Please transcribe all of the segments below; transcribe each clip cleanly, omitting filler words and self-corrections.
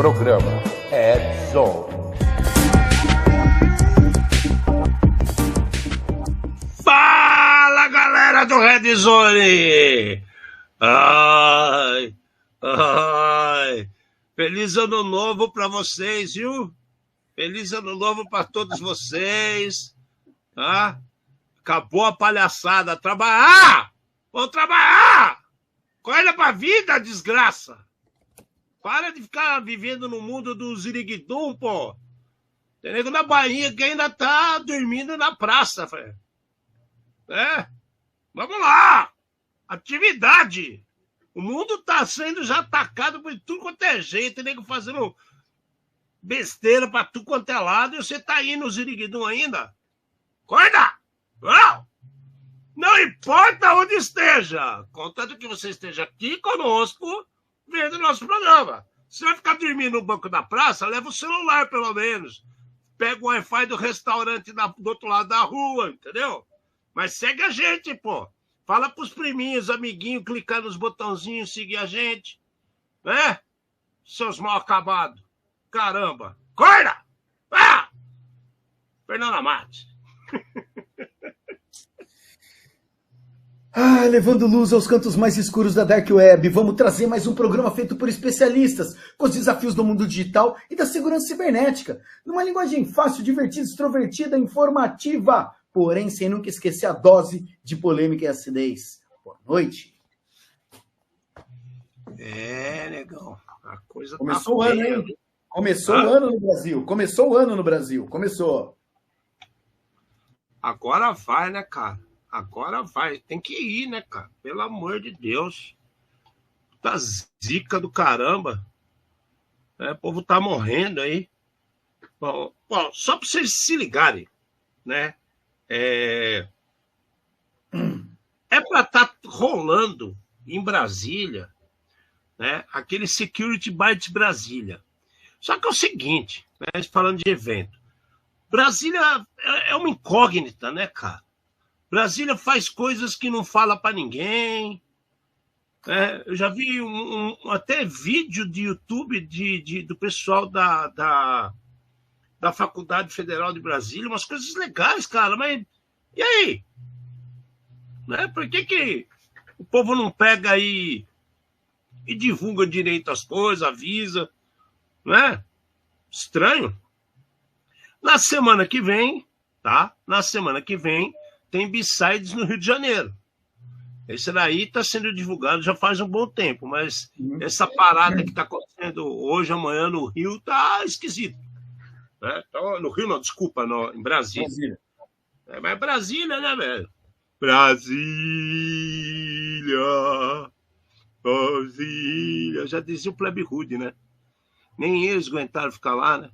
Programa Edson. Fala, galera do Red Zone! Ai, feliz ano novo para vocês, viu? Feliz ano novo para todos vocês, tá? Acabou a palhaçada, trabalhar! Vamos trabalhar! Acorda pra vida, desgraça! Para de ficar vivendo no mundo do ziriguidum, pô! Tem nego na Bahia que ainda tá dormindo na praça, velho. Vamos lá! Atividade! O mundo tá sendo já atacado por tudo quanto é jeito, tem nego fazendo besteira pra tudo quanto é lado, e você tá aí no ziriguidum ainda? Acorda! Não importa onde esteja, contanto que você esteja aqui conosco, vendo nosso programa. Se vai ficar dormindo no banco da praça, leva o celular, pelo menos. Pega o Wi-Fi do restaurante do outro lado da rua, entendeu? Mas segue a gente, pô. Fala pros priminhos, amiguinhos, clicar nos botãozinhos, seguir a gente. Né? Seus mal acabados. Caramba. Acorda! Fernanda Matos. Levando luz aos cantos mais escuros da Dark Web, vamos trazer mais um programa feito por especialistas com os desafios do mundo digital e da segurança cibernética, numa linguagem fácil, divertida, extrovertida, informativa, porém sem nunca esquecer a dose de polêmica e acidez. Boa noite. Negão, a coisa começou tá o ano, hein? Começou o ano no Brasil, começou. Agora vai, né, cara? Agora vai, tem que ir, né, cara? Pelo amor de Deus. Tá zica do caramba. O povo tá morrendo aí. Bom, só pra vocês se ligarem, né? É pra estar rolando em Brasília, né? Aquele Security Bytes Brasília. Só que é o seguinte, né? Falando de evento. Brasília é uma incógnita, né, cara? Brasília faz coisas que não fala para ninguém. Eu já vi até vídeo de YouTube do pessoal da Faculdade Federal de Brasília, umas coisas legais, cara, mas e aí? Por que o povo não pega aí e divulga direito as coisas, avisa? Estranho. Na semana que vem, tá? Tem B-Sides no Rio de Janeiro. Esse daí está sendo divulgado já faz um bom tempo, mas essa parada que está acontecendo hoje, amanhã no Rio, tá esquisito. Então, no Rio não, desculpa, em Brasília. Mas Brasília, né, velho? Brasília. Já dizia o Plebe Rude, né? Nem eles aguentaram ficar lá, né?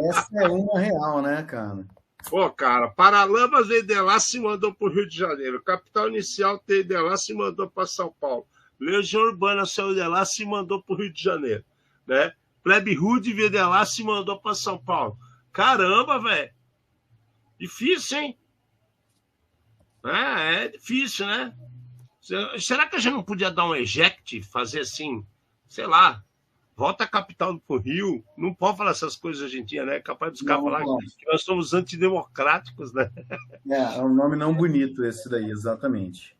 Essa é uma real, né, cara? Pô, cara, Paralamas veio de lá, se mandou para o Rio de Janeiro. Capital Inicial veio de lá, se mandou para São Paulo. Legião Urbana saiu de lá, se mandou para o Rio de Janeiro. Né? Plebe Rude veio de lá, se mandou para São Paulo. Caramba, velho. Difícil, hein? É difícil, né? Será que a gente não podia dar um eject, fazer assim, sei lá, volta a capital pro Rio? Não pode falar essas coisas hoje em dia, né? É capaz dos caras falar que nós somos antidemocráticos, né? É um nome não bonito esse daí, exatamente.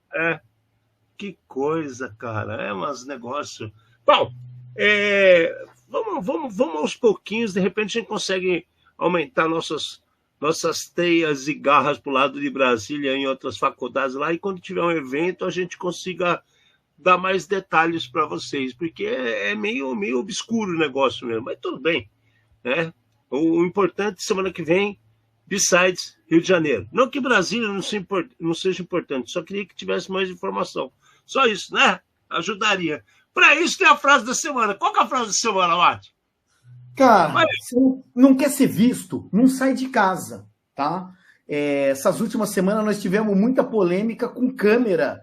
Que coisa, cara. Umas negócios. Bom, vamos aos pouquinhos, de repente a gente consegue aumentar nossas teias e garras pro lado de Brasília em outras faculdades lá, e quando tiver um evento a gente consiga dar mais detalhes para vocês, porque é meio obscuro o negócio mesmo, mas tudo bem, né? O importante, semana que vem, B-Sides, Rio de Janeiro. Não que Brasília não seja importante, só queria que tivesse mais informação. Só isso, né? Ajudaria. Para isso tem a frase da semana. Qual que é a frase da semana, Mate? Cara, se não quer ser visto, não sai de casa, tá? Essas últimas semanas nós tivemos muita polêmica com câmera,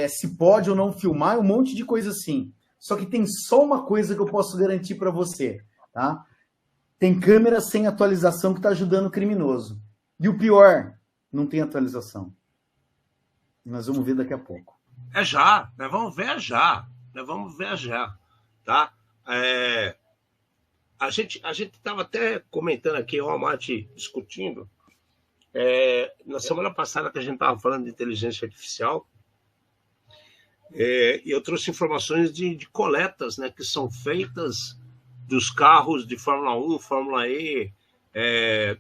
se pode ou não filmar, um monte de coisa assim. Só que tem só uma coisa que eu posso garantir para você, tá? Tem câmera sem atualização que está ajudando o criminoso. E o pior, não tem atualização. Nós vamos ver daqui a pouco. Nós vamos ver já. tá? A gente estava até comentando aqui, o Almaty discutindo, na semana passada que a gente estava falando de inteligência artificial, e eu trouxe informações de coletas, né, que são feitas dos carros de Fórmula 1, Fórmula E,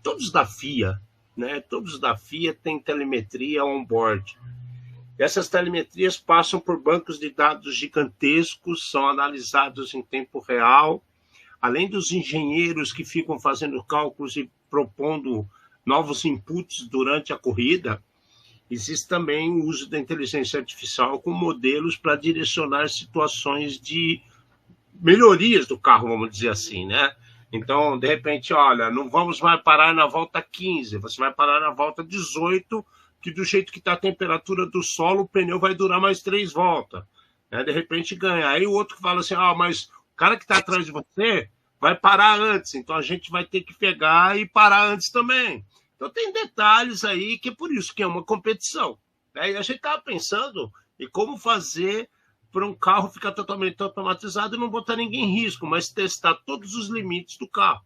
todos da FIA, né? Todos da FIA têm telemetria on-board. Essas telemetrias passam por bancos de dados gigantescos, são analisados em tempo real, além dos engenheiros que ficam fazendo cálculos e propondo novos inputs durante a corrida, existe também o uso da inteligência artificial com modelos para direcionar situações de melhorias do carro, vamos dizer assim, né? Então, de repente, olha, não vamos mais parar na volta 15, você vai parar na volta 18, que do jeito que está a temperatura do solo, o pneu vai durar mais 3 voltas. Né? De repente ganha. Aí o outro fala assim, mas o cara que está atrás de você vai parar antes, então a gente vai ter que pegar e parar antes também. Então tem detalhes aí que é por isso que é uma competição. Né? E a gente estava pensando em como fazer para um carro ficar totalmente automatizado e não botar ninguém em risco, mas testar todos os limites do carro.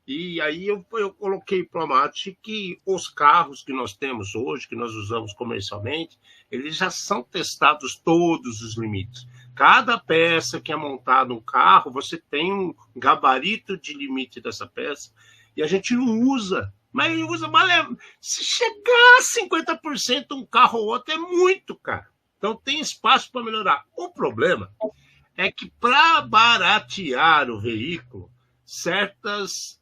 E aí eu coloquei para o Almaty que os carros que nós temos hoje, que nós usamos comercialmente, eles já são testados todos os limites. Cada peça que é montada no carro, você tem um gabarito de limite dessa peça, e a gente não usa. Mas ele usa se chegar a 50% um carro ou outro, é muito, cara. Então tem espaço para melhorar. O problema é que para baratear o veículo, certas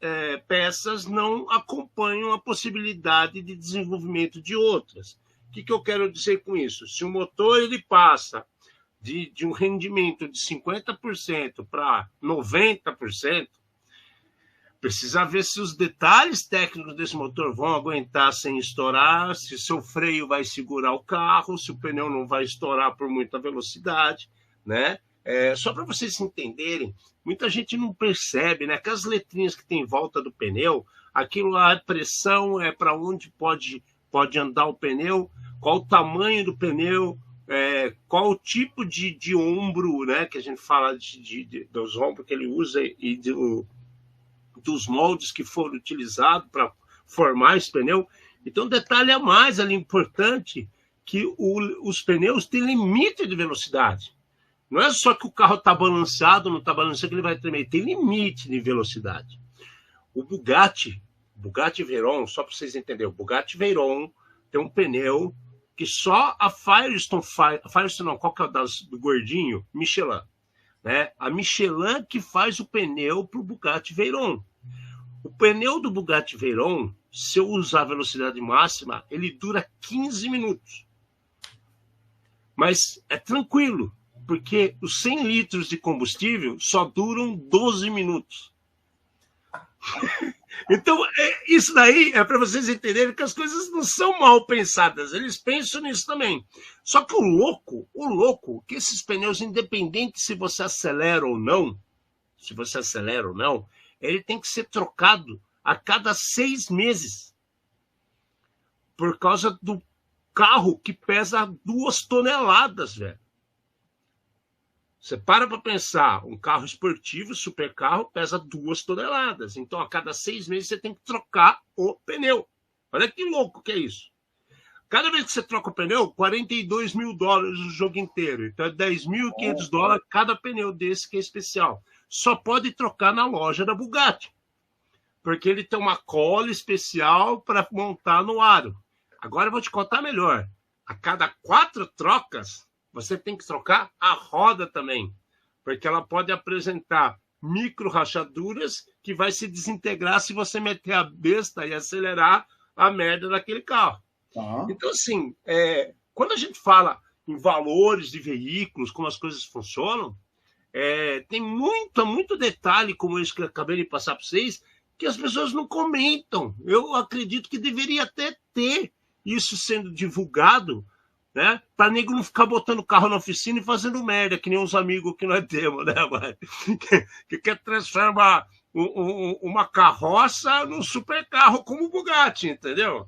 peças não acompanham a possibilidade de desenvolvimento de outras. O que eu quero dizer com isso? Se o motor ele passa de um rendimento de 50% para 90%, precisa ver se os detalhes técnicos desse motor vão aguentar sem estourar, se seu freio vai segurar o carro, se o pneu não vai estourar por muita velocidade, né? Só para vocês entenderem, muita gente não percebe, né? Que as letrinhas que tem em volta do pneu, aquilo lá, a pressão é para onde pode andar o pneu, qual o tamanho do pneu, qual o tipo de ombro, né? Que a gente fala dos ombros que ele usa e dos moldes que foram utilizados para formar esse pneu. Então, detalhe a mais ali importante, que os pneus têm limite de velocidade. Não é só que o carro está balanceado, não está balanceado, que ele vai tremer. Tem limite de velocidade. O Bugatti Veyron, só para vocês entenderem, o Bugatti Veyron tem um pneu que só a Firestone não, qual que é o do gordinho? Michelin. Né? A Michelin que faz o pneu para o Bugatti Veyron. O pneu do Bugatti Veyron, se eu usar a velocidade máxima, ele dura 15 minutos. Mas é tranquilo, porque os 100 litros de combustível só duram 12 minutos. Então, isso daí é para vocês entenderem que as coisas não são mal pensadas, eles pensam nisso também. Só que o louco, que esses pneus, independente se você acelera ou não, ele tem que ser trocado a cada 6 meses. Por causa do carro que pesa 2 toneladas, velho. Você para pensar, um carro esportivo, supercarro, pesa 2 toneladas. Então, a cada 6 meses, você tem que trocar o pneu. Olha que louco que é isso. Cada vez que você troca o pneu, $42 mil o jogo inteiro. Então, é $10.500 cada pneu desse que é especial. Só pode trocar na loja da Bugatti. Porque ele tem uma cola especial para montar no aro. Agora eu vou te contar melhor. A cada 4 trocas, você tem que trocar a roda também, porque ela pode apresentar micro rachaduras que vai se desintegrar se você meter a besta e acelerar a merda daquele carro. Então, assim, quando a gente fala em valores de veículos, como as coisas funcionam, tem muito detalhe, como esse que eu acabei de passar para vocês, que as pessoas não comentam. Eu acredito que deveria até ter isso sendo divulgado, né? Para nego não ficar botando o carro na oficina e fazendo merda, que nem uns amigos que nós temos, né, mano? Que quer transformar uma carroça num supercarro como o Bugatti, entendeu?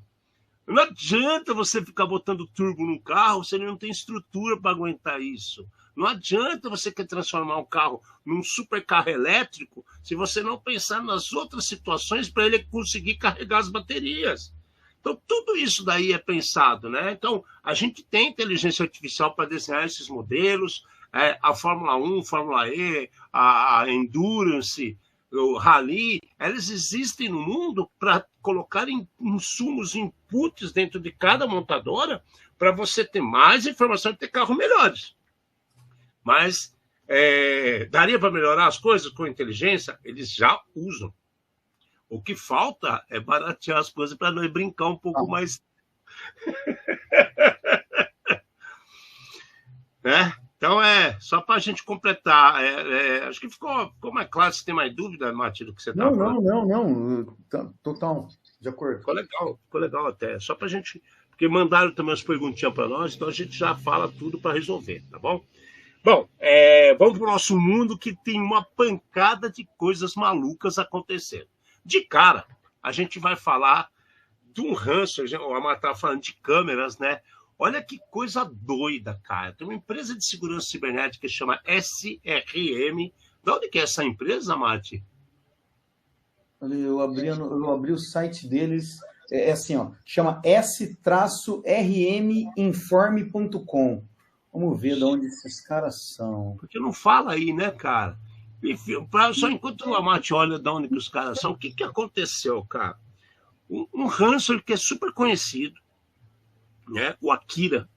Não adianta você ficar botando turbo no carro, você não tem estrutura para aguentar isso. Não adianta você querer transformar um carro num super carro elétrico se você não pensar nas outras situações para ele conseguir carregar as baterias. Então, tudo isso daí é pensado, né? Então, a gente tem inteligência artificial para desenhar esses modelos, a Fórmula 1, Fórmula E, a Endurance, o Rally, elas existem no mundo para colocar insumos, inputs dentro de cada montadora para você ter mais informação e ter carros melhores. Mas daria para melhorar as coisas com inteligência? Eles já usam. O que falta é baratear as coisas para nós brincar um pouco mais. Né? Então, só para a gente completar. Acho que ficou mais claro. Se tem mais dúvida, Mati, do que você está falando. Não. Total, de acordo. Ficou legal até. Só para a gente. Porque mandaram também as perguntinhas para nós, então a gente já fala tudo para resolver, tá bom? Bom, vamos para o nosso mundo que tem uma pancada de coisas malucas acontecendo. De cara, a gente vai falar de um ransomware, o Amar estava falando de câmeras, né? Olha que coisa doida, cara. Tem uma empresa de segurança cibernética que chama SRM. De onde que é essa empresa, Mati? Eu abri o site deles, assim, ó, chama s-rminforme.com. Vamos ver de onde esses caras são. Porque não fala aí, né, cara? Só enquanto o Amati olha de onde que os caras são, o que aconteceu, cara? Um ransomware que é super conhecido, né? O Akira,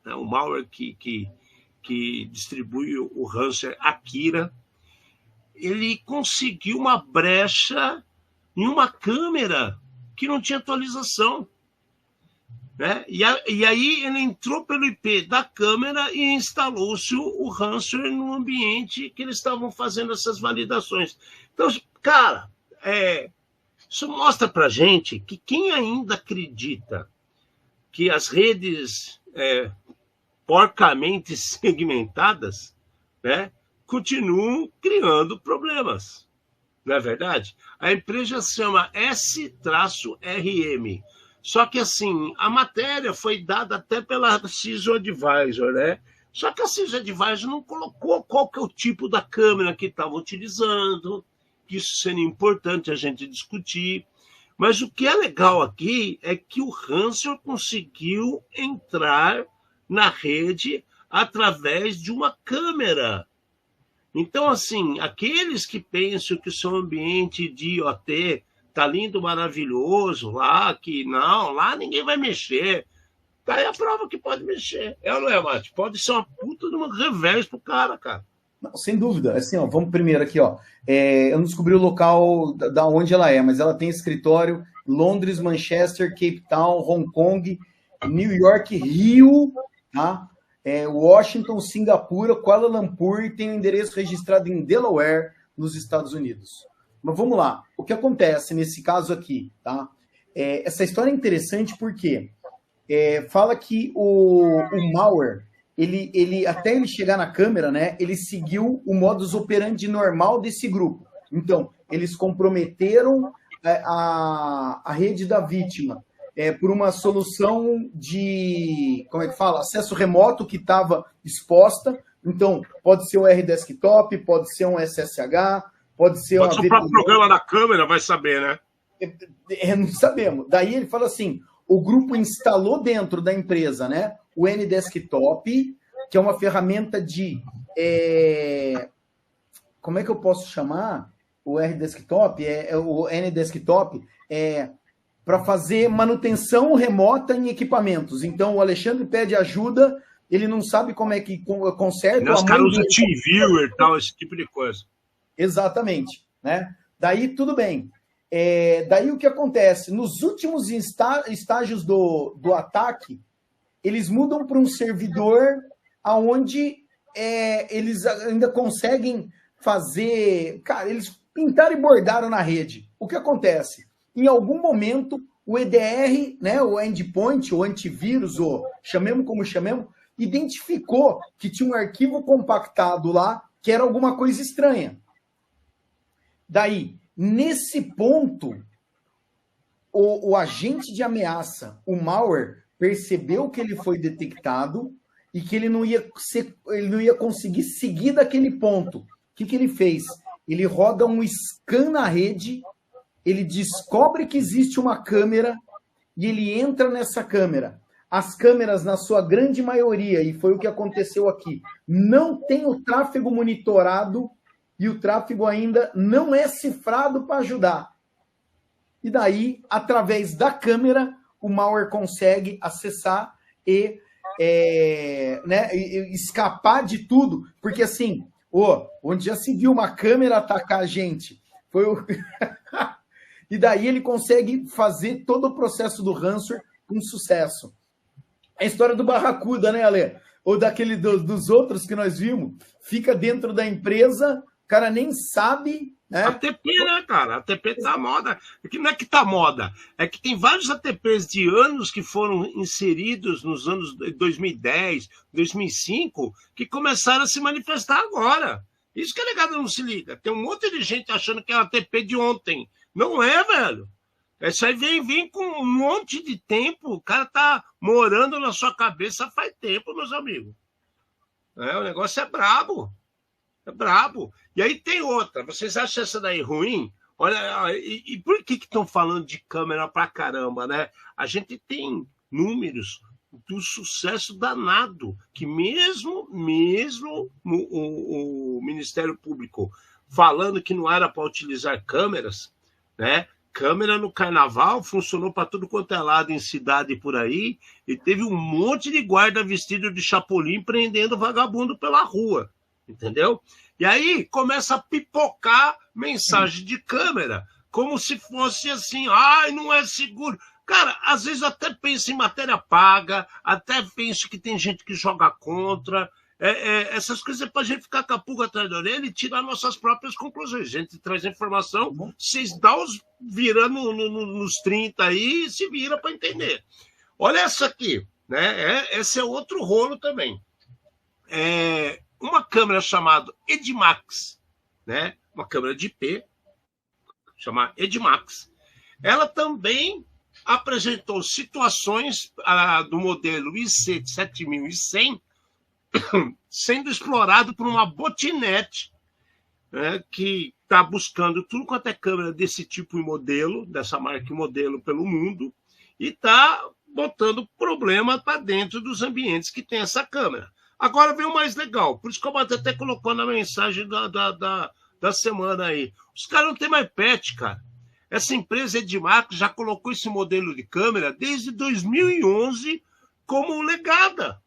né? O malware que distribui o ransomware Akira, ele conseguiu uma brecha em uma câmera que não tinha atualização. Né? E aí ele entrou pelo IP da câmera e instalou-se o ransomware no ambiente que eles estavam fazendo essas validações. Então, cara, isso mostra pra gente que quem ainda acredita que as redes porcamente segmentadas, né, continuam criando problemas. Não é verdade? A empresa se chama S-RM. Só que, assim, a matéria foi dada até pela CISO Advisor, né? Só que a CISO Advisor não colocou qual que é o tipo da câmera que estava utilizando, que isso seria importante a gente discutir. Mas o que é legal aqui é que o ransomware conseguiu entrar na rede através de uma câmera. Então, assim, aqueles que pensam que o seu ambiente de IoT tá lindo, maravilhoso, lá ninguém vai mexer. Tá aí a prova que pode mexer. Ou não é, Mati? Pode ser uma puta de um revés pro cara. Não, sem dúvida. Assim, ó, vamos primeiro aqui, ó. Eu não descobri o local da onde ela é, mas ela tem escritório em Londres, Manchester, Cape Town, Hong Kong, New York, Rio, tá? Washington, Singapura, Kuala Lumpur e tem um endereço registrado em Delaware, nos Estados Unidos. Mas vamos lá. O que acontece nesse caso aqui, tá? Essa história é interessante porque fala que o malware, ele até ele chegar na câmera, né? Ele seguiu o modus operandi normal desse grupo. Então, eles comprometeram a rede da vítima por uma solução de, como é que fala? Acesso remoto que estava exposta. Então, pode ser um RDesktop, pode ser um SSH, pode ser o próprio programa da câmera, vai saber, né? Não sabemos. Daí ele fala assim, o grupo instalou dentro da empresa, né, o NDesktop, que é uma ferramenta de... como é que eu posso chamar o RDesktop? O NDesktop para fazer manutenção remota em equipamentos. Então, o Alexandre pede ajuda, ele não sabe como é que conserta... Os caras usam TeamViewer e tal, esse tipo de coisa. Exatamente, né? Daí tudo bem. Daí o que acontece? Nos últimos estágios do ataque, eles mudam para um servidor onde eles ainda conseguem fazer... Cara, eles pintaram e bordaram na rede. O que acontece? Em algum momento, o EDR, né, o endpoint, o antivírus, ou chamemos como chamemos, identificou que tinha um arquivo compactado lá que era alguma coisa estranha. Daí, nesse ponto, o agente de ameaça, o malware, percebeu que ele foi detectado, e que ele não ia conseguir seguir daquele ponto. O que ele fez? Ele roda um scan na rede, ele descobre que existe uma câmera e ele entra nessa câmera. As câmeras, na sua grande maioria, e foi o que aconteceu aqui, não tem o tráfego monitorado e o tráfego ainda não é cifrado para ajudar. E daí, através da câmera, o malware consegue acessar e escapar de tudo. Porque assim, onde já se viu uma câmera atacar a gente, foi o... E daí ele consegue fazer todo o processo do ransomware com sucesso. A história do Barracuda, né, Ale? Ou daquele dos outros que nós vimos. Fica dentro da empresa, o cara nem sabe, né? ATP, né, cara? ATP tá moda. Não é que tá moda, é que tem vários ATPs de anos que foram inseridos nos anos 2010, 2005, que começaram a se manifestar agora. Isso que a negada não se liga. Tem um monte de gente achando que é ATP de ontem. Não é, velho. Isso aí vem com um monte de tempo. O cara tá morando na sua cabeça faz tempo, meus amigos. O negócio é brabo. É brabo. E aí tem outra. Vocês acham essa daí ruim? Olha, e por que estão falando de câmera pra caramba, né? A gente tem números do sucesso danado, que mesmo o Ministério Público falando que não era para utilizar câmeras, né? Câmera no carnaval funcionou para tudo quanto é lado em cidade por aí, e teve um monte de guarda vestido de chapolim prendendo vagabundo pela rua, entendeu? E aí começa a pipocar mensagem de câmera, como se fosse assim, não é seguro. Cara, às vezes eu até penso em matéria paga, até penso que tem gente que joga contra. Essas coisas é para a gente ficar com a pulga atrás da orelha e tirar nossas próprias conclusões. A gente traz informação, vocês dão os virando nos 30 aí e se vira para entender. Olha essa aqui, né? Esse é outro rolo também. Uma câmera chamada Edimax, né? Uma câmera de IP, chamada Edimax. Ela também apresentou situações do modelo IC7100 sendo explorado por uma botnet, né, que está buscando tudo quanto é câmera desse tipo e modelo, dessa marca e modelo pelo mundo, e está botando problema para dentro dos ambientes que tem essa câmera. Agora vem o mais legal, por isso que o Matheus até colocou na mensagem da semana aí. Os caras não têm mais patch, cara. Essa empresa Edimax já colocou esse modelo de câmera desde 2011 como legada.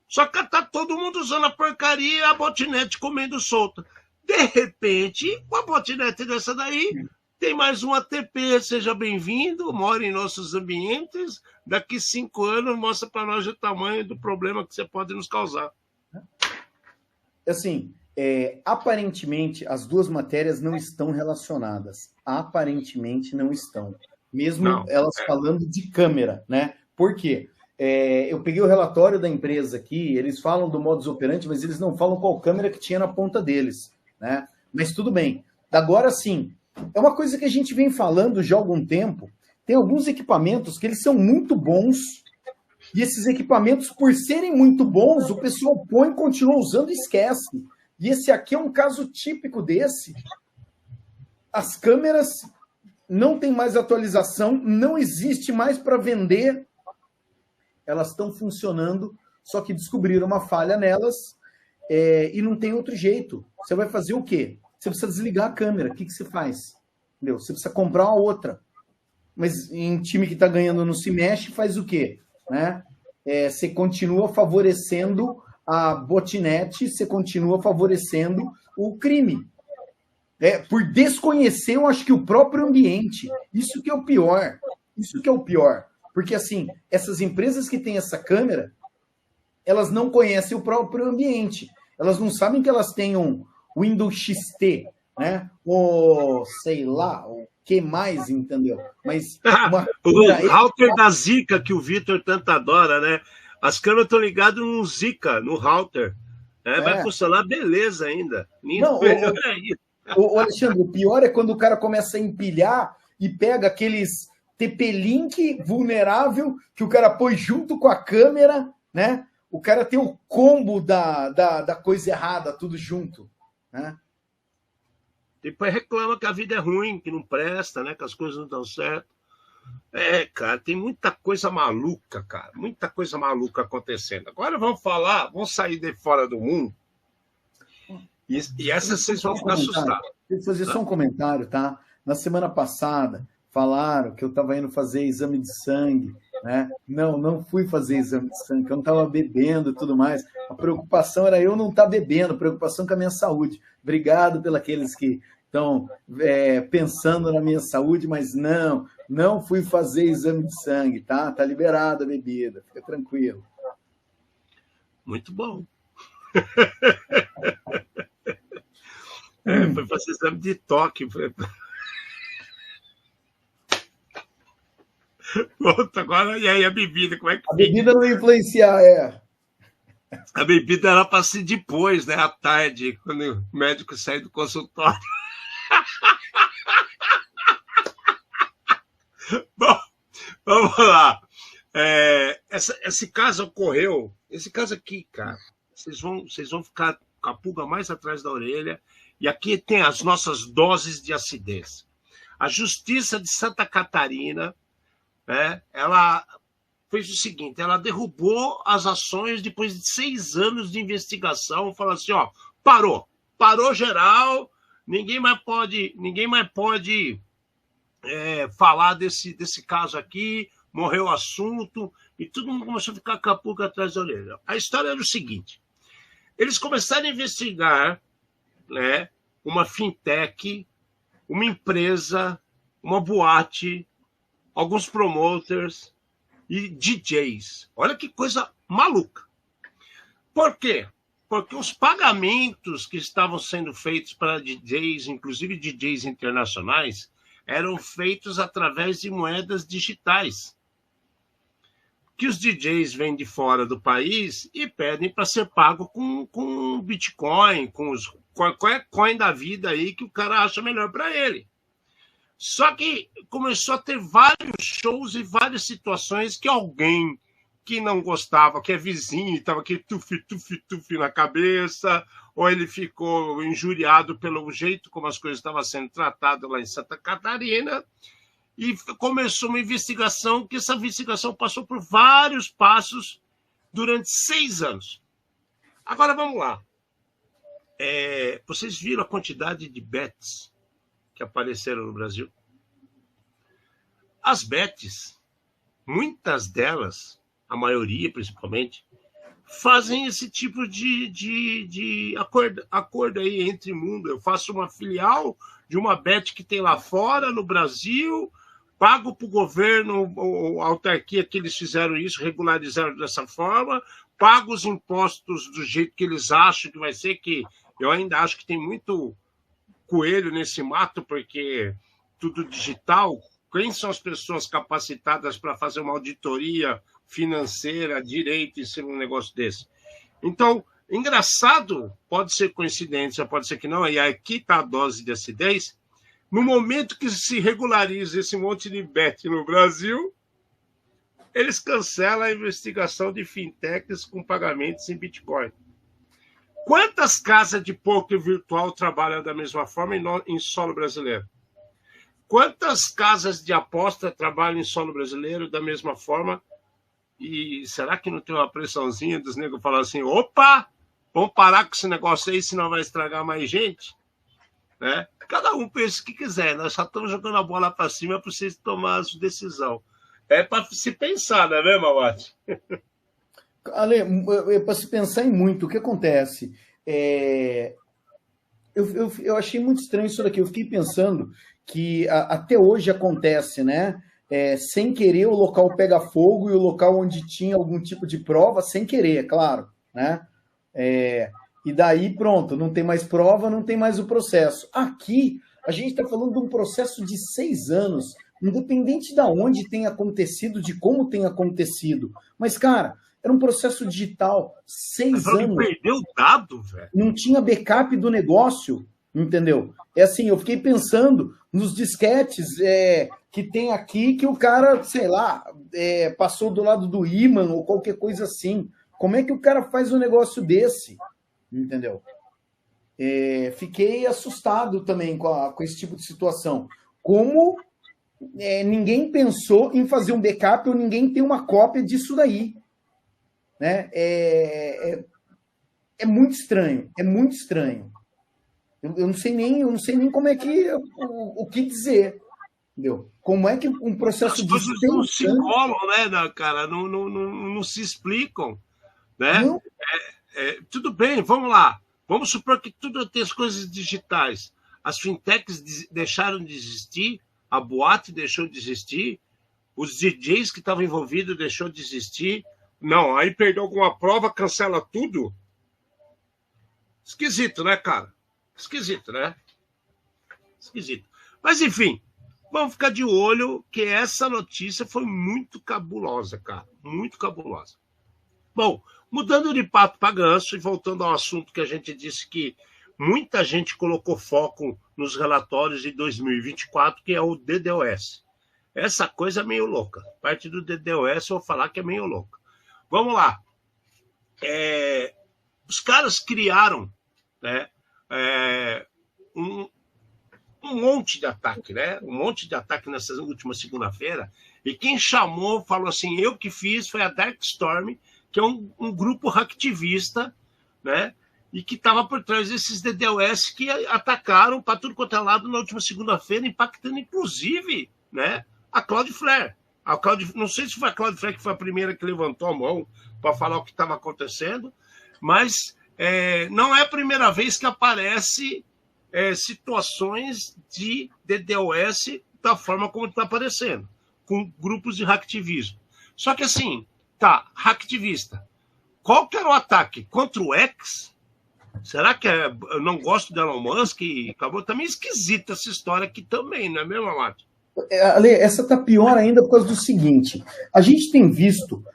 Só que tá todo mundo usando a porcaria e a botnet comendo solta. De repente, uma botnet dessa daí, tem mais um ATP, seja bem-vindo, mora em nossos ambientes, daqui 5 anos mostra para nós o tamanho do problema que você pode nos causar. Assim, aparentemente, as duas matérias não estão relacionadas. Aparentemente não estão. Mesmo elas falando de câmera, né? Por quê? Eu peguei o relatório da empresa aqui, eles falam do modus operandi, mas eles não falam qual câmera que tinha na ponta deles, né? Mas tudo bem. Agora sim, é uma coisa que a gente vem falando já há algum tempo. Tem alguns equipamentos que eles são muito bons, e esses equipamentos, por serem muito bons, o pessoal põe, continua usando e esquece. E esse aqui é um caso típico desse. As câmeras não tem mais atualização, não existe mais para vender. Elas estão funcionando, só que descobriram uma falha nelas e não tem outro jeito. Você vai fazer o quê? Você precisa desligar a câmera. O que você faz? Entendeu? Você precisa comprar uma outra. Mas em time que está ganhando não se mexe, faz o quê? Né? Você continua favorecendo a botnet, você continua favorecendo o crime. Por desconhecer, eu acho que o próprio ambiente. Isso que é o pior. Isso que é o pior. Porque, assim, essas empresas que têm essa câmera, elas não conhecem o próprio ambiente. Elas não sabem que elas têm um Windows XT, né? Ou, sei lá, o que mais, entendeu? Mas o router da Zika, que o Vitor tanto adora, né? As câmeras estão ligadas no Zika, no router. Vai funcionar beleza ainda. Não, o Alexandre, o pior é quando o cara começa a empilhar e pega aqueles TP-Link vulnerável que o cara põe junto com a câmera, né? o cara tem o combo da coisa errada, tudo junto, né? Depois reclama que a vida é ruim, que não presta, né? Que as coisas não dão certo. Cara, tem muita coisa maluca, cara. Muita coisa maluca acontecendo. Agora vamos sair de fora do mundo. E essas vocês vão ficar assustados. Vou fazer só um comentário, tá? Na semana passada, falaram que eu estava indo fazer exame de sangue, né? Não fui fazer exame de sangue, eu não estava bebendo e tudo mais. A preocupação era eu não estar bebendo, a preocupação com a minha saúde. Obrigado pelos que estão pensando na minha saúde, mas não fui fazer exame de sangue, tá? Tá liberada a bebida, fica tranquilo. Muito bom. Foi fazer exame de toque. Pronto, agora, e aí a bebida, como é que a bebida não influenciar, A bebida era para ser depois, né, à tarde, quando o médico sai do consultório. Bom, vamos lá. Esse caso ocorreu, esse caso aqui, cara, vocês vão ficar com a pulga mais atrás da orelha, e aqui tem as nossas doses de acidez. A Justiça de Santa Catarina, ela fez o seguinte, ela derrubou as ações depois de 6 anos de investigação, falou assim, ó, parou geral, ninguém mais pode falar desse caso aqui, morreu o assunto, e todo mundo começou a ficar com a pulga atrás da orelha. A história era o seguinte, eles começaram a investigar, né, uma fintech, uma empresa, uma boate, alguns promoters e DJs. Olha que coisa maluca. Por quê? Porque os pagamentos que estavam sendo feitos para DJs, inclusive DJs internacionais, eram feitos através de moedas digitais. Que os DJs vêm de fora do país e pedem para ser pago com Bitcoin, com qualquer coin da vida aí que o cara acha melhor para ele. Só que começou a ter vários shows e várias situações que alguém que não gostava, que é vizinho, estava aqui tufi na cabeça, ou ele ficou injuriado pelo jeito como as coisas estavam sendo tratadas lá em Santa Catarina, e começou uma investigação, que essa investigação passou por vários passos durante 6 anos. Agora vamos lá. Vocês viram a quantidade de bets que apareceram no Brasil? As bets, muitas delas, a maioria principalmente, fazem esse tipo de acordo aí entre mundo. Eu faço uma filial de uma bet que tem lá fora, no Brasil, pago para o governo, ou a autarquia que eles fizeram isso, regularizaram dessa forma, pago os impostos do jeito que eles acham que vai ser, que eu ainda acho que tem muito coelho nesse mato, porque tudo digital. Quem são as pessoas capacitadas para fazer uma auditoria financeira, direito, em cima de um negócio desse? Então, engraçado, pode ser coincidência, pode ser que não, e aqui está a dose de acidez. No momento que se regulariza esse monte de bet no Brasil, eles cancelam a investigação de fintechs com pagamentos em Bitcoin. Quantas casas de poker virtual trabalham da mesma forma em solo brasileiro? Quantas casas de aposta trabalham em solo brasileiro da mesma forma? E será que não tem uma pressãozinha dos negros falando assim, opa, vamos parar com esse negócio aí, senão vai estragar mais gente? Né? Cada um pensa o que quiser, nós só estamos jogando a bola para cima para vocês tomar a sua decisão. É para se pensar, não é mesmo, Mauati? Ale, é para se pensar em muito. O que acontece? Eu achei muito estranho isso daqui. Eu fiquei pensando que até hoje acontece, né? Sem querer, o local pega fogo e o local onde tinha algum tipo de prova, sem querer, é claro, né? E daí, pronto, não tem mais prova, não tem mais o processo. Aqui, a gente está falando de um processo de 6 anos, independente de onde tenha acontecido, de como tenha acontecido. Mas, cara, era um processo digital, 6 anos. Perdeu o dado, velho. Não tinha backup do negócio, entendeu? Assim, eu fiquei pensando nos disquetes que tem aqui, que o cara, sei lá, passou do lado do ímã ou qualquer coisa assim. Como é que o cara faz um negócio desse? Entendeu? Fiquei assustado também com esse tipo de situação. Como ninguém pensou em fazer um backup ou ninguém tem uma cópia disso daí. Né? É muito estranho, é muito estranho. Eu não sei nem como é que o que dizer, entendeu? Como é que um processo de coisas não se colam, né, cara? Não se explicam, né? Tudo bem, vamos lá. Vamos supor que tudo tem as coisas digitais. As fintechs deixaram de existir, a boate deixou de existir, os DJs que estavam envolvidos deixou de existir. Não, aí perdeu alguma prova, cancela tudo. Esquisito, né, cara? Esquisito, né? Esquisito. Mas, enfim, vamos ficar de olho que essa notícia foi muito cabulosa, cara. Muito cabulosa. Bom, mudando de pato para ganso e voltando ao assunto que a gente disse que muita gente colocou foco nos relatórios de 2024, que é o DDoS. Essa coisa é meio louca. Parte do DDoS eu vou falar que é meio louca. Vamos lá. Os caras criaram, né, um monte de ataque, né? Um monte de ataque nessa última segunda-feira. E quem falou assim, eu que fiz, foi a Darkstorm, que é um grupo hacktivista, né? E que estava por trás desses DDoS que atacaram para tudo quanto é lado na última segunda-feira, impactando inclusive, né, a Cloudflare. Não sei se foi a Cloudflare que foi a primeira que levantou a mão para falar o que estava acontecendo, mas não é a primeira vez que aparece situações de DDoS da forma como está aparecendo, com grupos de hacktivismo. Só que assim, hacktivista. Qual que era o ataque? Contra o X? Será que eu não gosto do Elon Musk e acabou? Também esquisita essa história aqui também, não é mesmo, Amado? Ale, essa tá pior ainda por causa do seguinte. A gente tem visto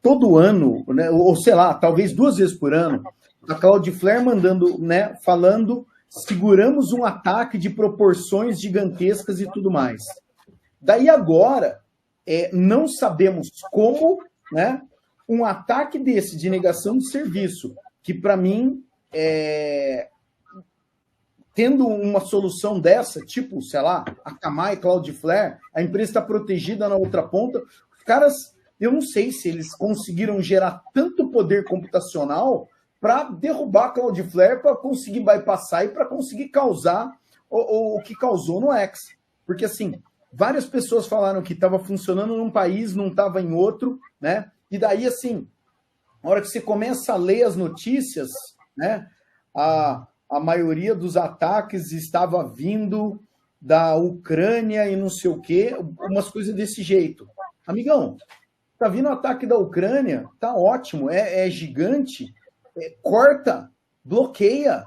todo ano, né, ou sei lá, talvez 2 vezes por ano, a Cloudflare mandando, né, falando, seguramos um ataque de proporções gigantescas e tudo mais. Daí agora, não sabemos como, né, um ataque desse de negação de serviço, que para mim, tendo uma solução dessa, tipo, sei lá, Akamai, Cloudflare, a empresa está protegida na outra ponta, os caras, eu não sei se eles conseguiram gerar tanto poder computacional para derrubar a Cloudflare, para conseguir bypassar e para conseguir causar o que causou no X. Porque, assim, várias pessoas falaram que estava funcionando num país, não estava em outro, né? E daí, assim, na hora que você começa a ler as notícias, né, a maioria dos ataques estava vindo da Ucrânia e não sei o quê, umas coisas desse jeito. Amigão, tá vindo o ataque da Ucrânia, tá ótimo, é gigante, corta, bloqueia.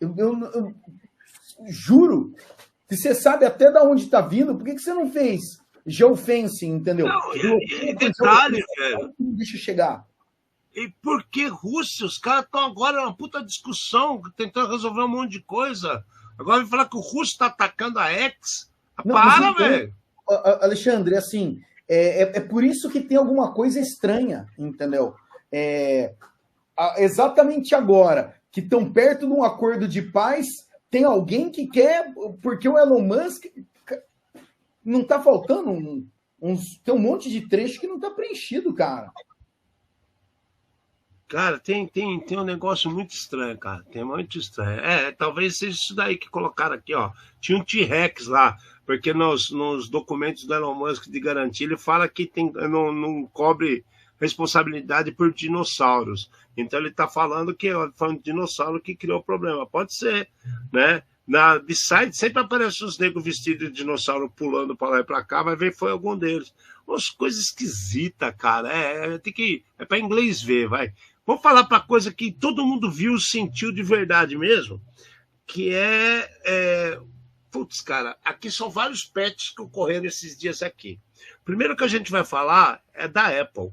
Eu juro que você sabe até de onde está vindo, por que você não fez geofencing, entendeu? Não, e detalhe, velho. Deixa eu chegar. E por que Rússia? Os caras estão agora numa puta discussão, tentando resolver um monte de coisa. Agora vai falar que o russo está atacando a X. Para, velho! Alexandre, assim, é por isso que tem alguma coisa estranha, entendeu? Exatamente agora, que estão perto de um acordo de paz, tem alguém que quer, porque o Elon Musk não está faltando tem um monte de trecho que não está preenchido, cara. Cara, tem um negócio muito estranho, cara. Tem muito estranho. Talvez seja isso daí que colocaram aqui, ó. Tinha um T-Rex lá, porque nos documentos do Elon Musk de garantia, ele fala que não cobre responsabilidade por dinossauros. Então ele está falando que foi um dinossauro que criou o problema. Pode ser, né? Na B-side sempre aparecem os negros vestidos de dinossauro pulando para lá e para cá, vai ver que foi algum deles. Umas coisas esquisitas, cara. É para inglês ver, vai. Vamos falar para coisa que todo mundo viu, sentiu de verdade mesmo, que putz, cara, aqui são vários patches que ocorreram esses dias aqui. Primeiro que a gente vai falar é da Apple,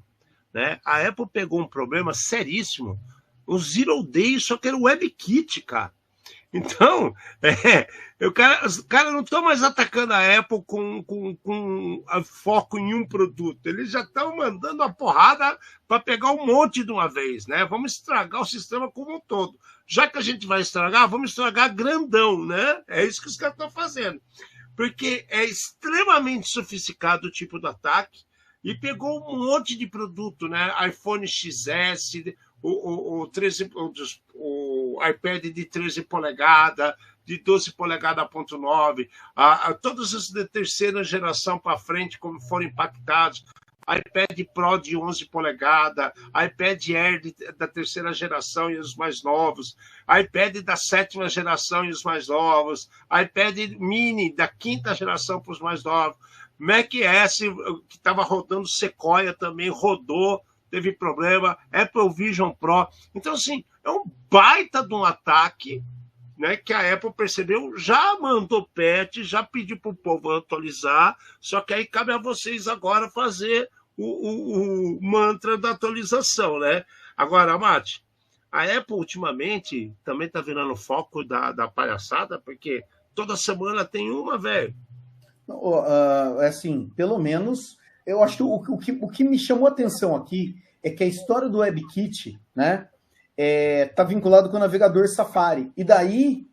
né? A Apple pegou um problema seríssimo, um Zero Day, só que era o WebKit, cara. Então, os caras não estão mais atacando a Apple com foco em um produto. Eles já estão mandando a porrada para pegar um monte de uma vez, né? Vamos estragar o sistema como um todo. Já que a gente vai estragar, vamos estragar grandão, né? É isso que os caras estão fazendo. Porque é extremamente sofisticado o tipo de ataque e pegou um monte de produto, né? iPhone XS, o iPad de 13 polegadas, de 12 polegadas 1.9, todos os de terceira geração para frente, como foram impactados, iPad Pro de 11 polegadas, iPad Air da terceira geração e os mais novos, iPad da sétima geração e os mais novos, iPad Mini da quinta geração para os mais novos, Mac S, que estava rodando Sequoia também, rodou, teve problema, Apple Vision Pro. Então, assim, é um baita de um ataque, né, que a Apple percebeu, já mandou patch, já pediu para o povo atualizar, só que aí cabe a vocês agora fazer o mantra da atualização, né? Agora, Mate, a Apple ultimamente também está virando foco da palhaçada, porque toda semana tem uma, velho. Assim, pelo menos, eu acho que o que me chamou a atenção aqui é que a história do WebKit, né, tá vinculado com o navegador Safari. E daí,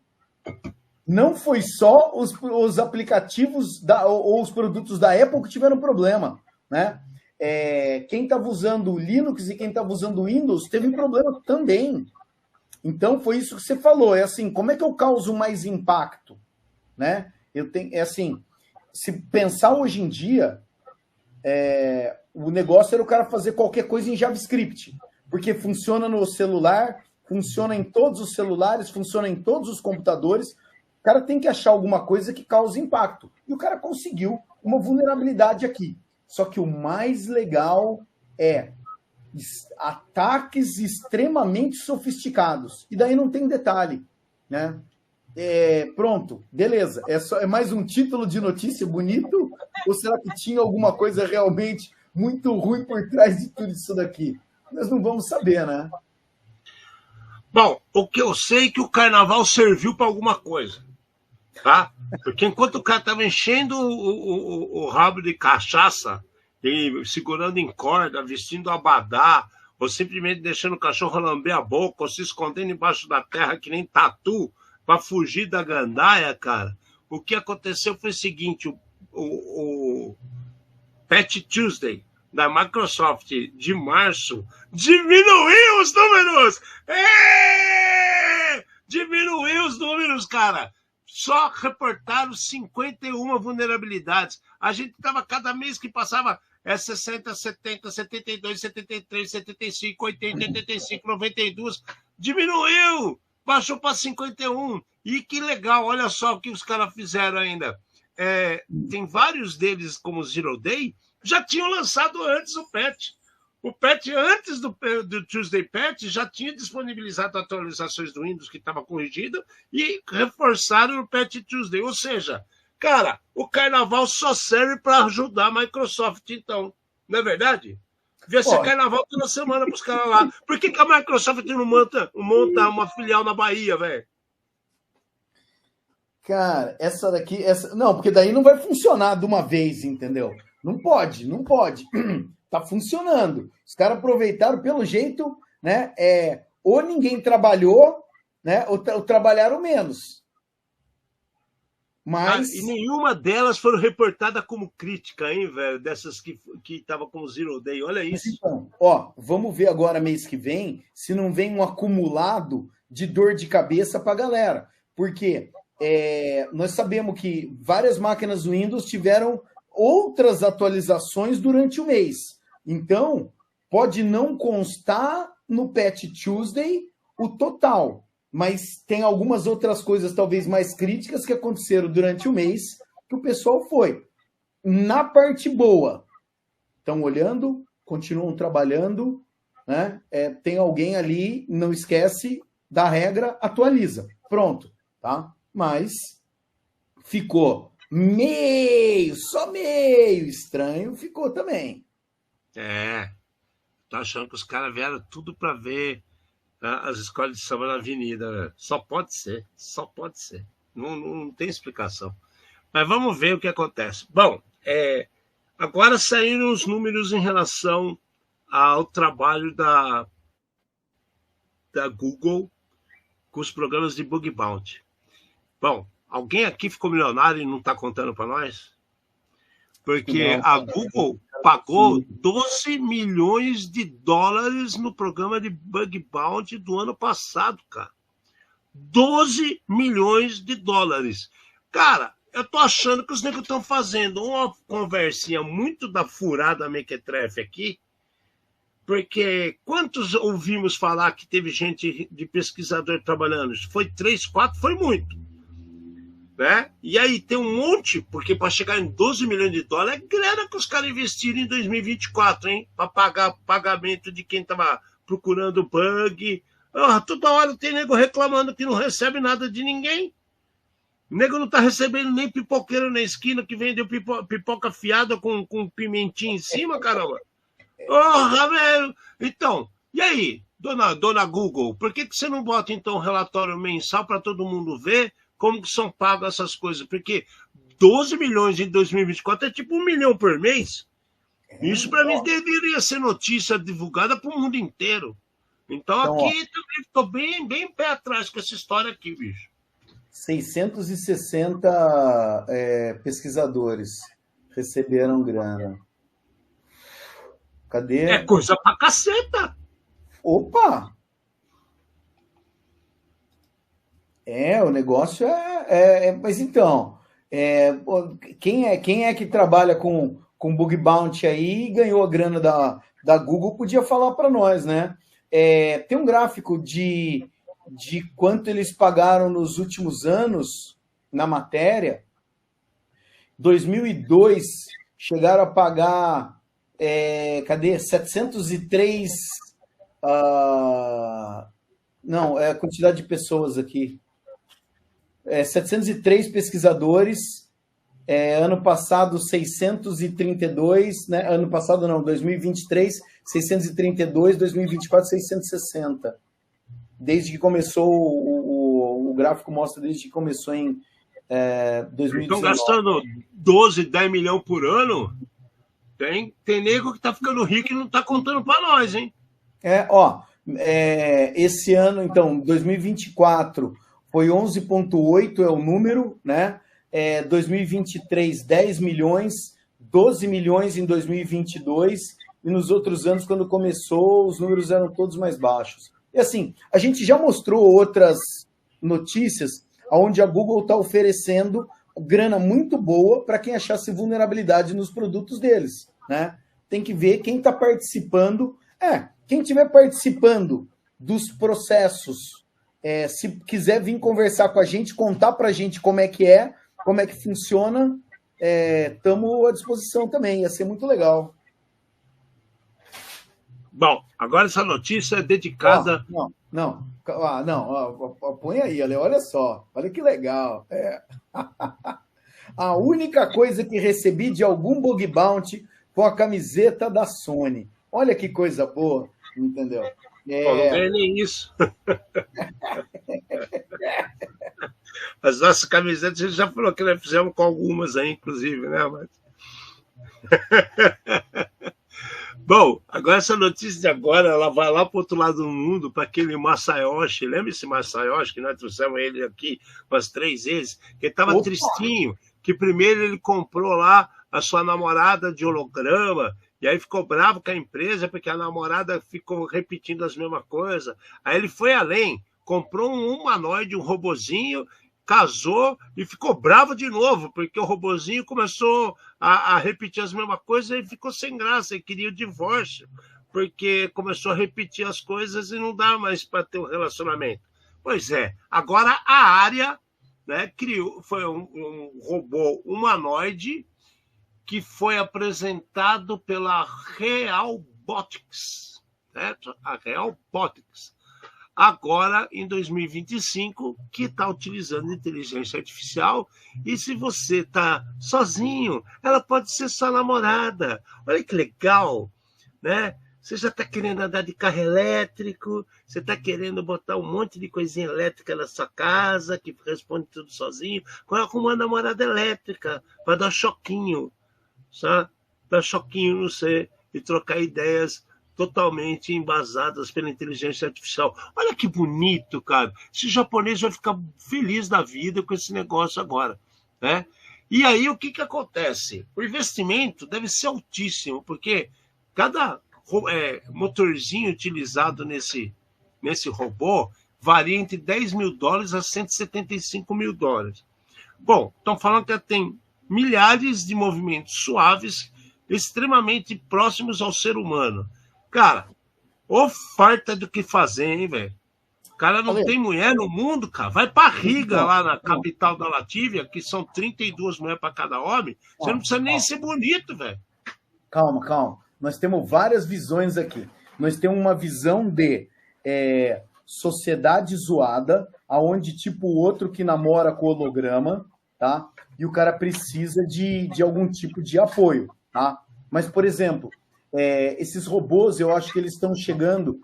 não foi só os aplicativos ou os produtos da Apple que tiveram problema, né? Quem estava usando Linux e quem estava usando Windows teve problema também. Então, foi isso que você falou. É assim, como é que eu causo mais impacto, né? Assim, se pensar hoje em dia, o negócio era o cara fazer qualquer coisa em JavaScript, porque funciona no celular, funciona em todos os celulares, funciona em todos os computadores. O cara tem que achar alguma coisa que cause impacto. E o cara conseguiu uma vulnerabilidade aqui. Só que o mais legal é ataques extremamente sofisticados. E daí não tem detalhe, né? Pronto, beleza. É mais um título de notícia bonito? Ou será que tinha alguma coisa realmente muito ruim por trás de tudo isso daqui? Nós não vamos saber, né? Bom, o que eu sei é que o carnaval serviu para alguma coisa, tá? Porque enquanto o cara estava enchendo o rabo de cachaça e segurando em corda, vestindo abadá, ou simplesmente deixando o cachorro lamber a boca, ou se escondendo embaixo da terra que nem tatu, para fugir da gandaia, cara, o que aconteceu foi o seguinte, o Patch Tuesday da Microsoft de março diminuiu os números! Diminuiu os números, cara! Só reportaram 51 vulnerabilidades. A gente estava, cada mês que passava, 60, 70, 72, 73, 75, 80, 85, 92. Diminuiu! Baixou para 51. E que legal, olha só o que os caras fizeram ainda. Tem vários deles, como o Zero Day, já tinham lançado antes o patch. O patch, antes do Tuesday Patch, já tinha disponibilizado atualizações do Windows que estava corrigida e reforçaram o Patch Tuesday. Ou seja, cara, o carnaval só serve para ajudar a Microsoft, então. Não é verdade? Devia ser carnaval toda semana para os caras lá. Por que a Microsoft não monta uma filial na Bahia, velho? Cara, não, porque daí não vai funcionar de uma vez, entendeu? Não pode. Tá funcionando. Os caras aproveitaram pelo jeito, né? Ou ninguém trabalhou, né? Ou trabalharam menos. Mas... e nenhuma delas foram reportadas como crítica, hein, velho? Dessas que estavam com o Zero Day. Olha isso. Então, vamos ver agora mês que vem se não vem um acumulado de dor de cabeça pra galera. Porque nós sabemos que várias máquinas Windows tiveram outras atualizações durante o mês. Então, pode não constar no Patch Tuesday o total, mas tem algumas outras coisas talvez mais críticas que aconteceram durante o mês que o pessoal foi. Na parte boa, estão olhando, continuam trabalhando, né? Tem alguém ali, não esquece da regra, atualiza. Pronto, tá? Mas ficou só meio estranho, ficou também. Tô achando que os caras vieram tudo para ver as escolas de samba na avenida. Né? Só pode ser. Não tem explicação. Mas vamos ver o que acontece. Bom, agora saíram os números em relação ao trabalho da Google com os programas de bug bounty. Bom, alguém aqui ficou milionário e não está contando para nós? Porque a Google pagou 12 milhões de dólares no programa de bug bounty do ano passado, cara. 12 milhões de dólares. Cara, eu tô achando que os negros estão fazendo uma conversinha muito da furada mequetrefe aqui, porque quantos ouvimos falar que teve gente de pesquisador trabalhando? Foi 3, 4, foi muito. Né? E aí tem um monte, porque para chegar em 12 milhões de dólares é grana que os caras investiram em 2024, hein? Para pagar pagamento de quem estava procurando bug. Toda hora tem nego reclamando que não recebe nada de ninguém. O nego não está recebendo nem pipoqueiro na esquina que vendeu pipoca fiada com pimentinha em cima, caramba. Velho. Então, e aí, dona Google, por que você não bota então um relatório mensal para todo mundo ver como que são pagas essas coisas? Porque 12 milhões em 2024 é tipo 1 milhão por mês. Isso para mim deveria ser notícia divulgada para o mundo inteiro. Então aqui também estou bem pé atrás com essa história aqui, bicho. 660 pesquisadores receberam grana. Cadê? É coisa pra caceta. Opa! O negócio mas então, quem é que trabalha com bug bounty aí e ganhou a grana da Google, podia falar para nós, né? Tem um gráfico de quanto eles pagaram nos últimos anos na matéria. 2002 chegaram a pagar, cadê? 703... não, é a quantidade de pessoas aqui. 703 pesquisadores, ano passado 632, né? Ano passado não, 2023, 632, 2024, 660. Desde que começou, o gráfico mostra desde que começou em 2019. Estão gastando 12, 10 milhões por ano? Tem nego que está ficando rico e não está contando para nós, hein? Esse ano, então, 2024, foi 11,8 é o número, né? 2023, 10 milhões, 12 milhões em 2022, e nos outros anos, quando começou, os números eram todos mais baixos. E assim, a gente já mostrou outras notícias onde a Google está oferecendo grana muito boa para quem achasse vulnerabilidade nos produtos deles, né? Tem que ver quem está participando. Quem estiver participando dos processos, se quiser vir conversar com a gente, contar para a gente como é que funciona, estamos à disposição também, ia ser muito legal. Bom, agora essa notícia é dedicada... Põe aí, olha só, olha que legal. A única coisa que recebi de algum bug bounty foi a camiseta da Sony. Olha que coisa boa, entendeu? Não ganhei nem isso. As nossas camisetas, a gente já falou que nós fizemos com algumas aí, inclusive, né? Mas... Bom, agora essa notícia de agora, ela vai lá para o outro lado do mundo, para aquele Masayoshi. Lembra esse Masayoshi, que nós trouxemos ele aqui umas 3 vezes? Que ele estava tristinho, que primeiro ele comprou lá a sua namorada de holograma, e aí ficou bravo com a empresa, porque a namorada ficou repetindo as mesmas coisas. Aí ele foi além, comprou um humanoide, um robozinho, casou e ficou bravo de novo, porque o robozinho começou a repetir as mesmas coisas e ficou sem graça, ele queria o divórcio, porque começou a repetir as coisas e não dá mais para ter um relacionamento. Pois é, agora a Aria, né, foi um robô humanoide que foi apresentado pela Realbotix, certo? A Realbotix. Agora, em 2025, que está utilizando inteligência artificial, e se você está sozinho, ela pode ser sua namorada. Olha que legal, né? Você já está querendo andar de carro elétrico, você está querendo botar um monte de coisinha elétrica na sua casa, que responde tudo sozinho. Coloca uma namorada elétrica para dar choquinho, sabe? Dar choquinho no você e trocar ideias totalmente embasadas pela inteligência artificial. Olha que bonito, cara. Esse japonês vai ficar feliz da vida com esse negócio agora, né? E aí o que acontece? O investimento deve ser altíssimo, porque cada motorzinho utilizado nesse robô varia entre $10.000 a $175.000. Bom, estão falando que tem milhares de movimentos suaves extremamente próximos ao ser humano. Cara, farta do que fazer, hein, velho? O cara não tem mulher no mundo, cara. Vai pra Riga, lá na capital da Latívia, que são 32 mulheres para cada homem. Você não precisa nem ser bonito, velho. Calma. Nós temos várias visões aqui. Nós temos uma visão de sociedade zoada, aonde tipo o outro que namora com holograma, tá? E o cara precisa de algum tipo de apoio, tá? Mas, por exemplo, esses robôs, eu acho que eles estão chegando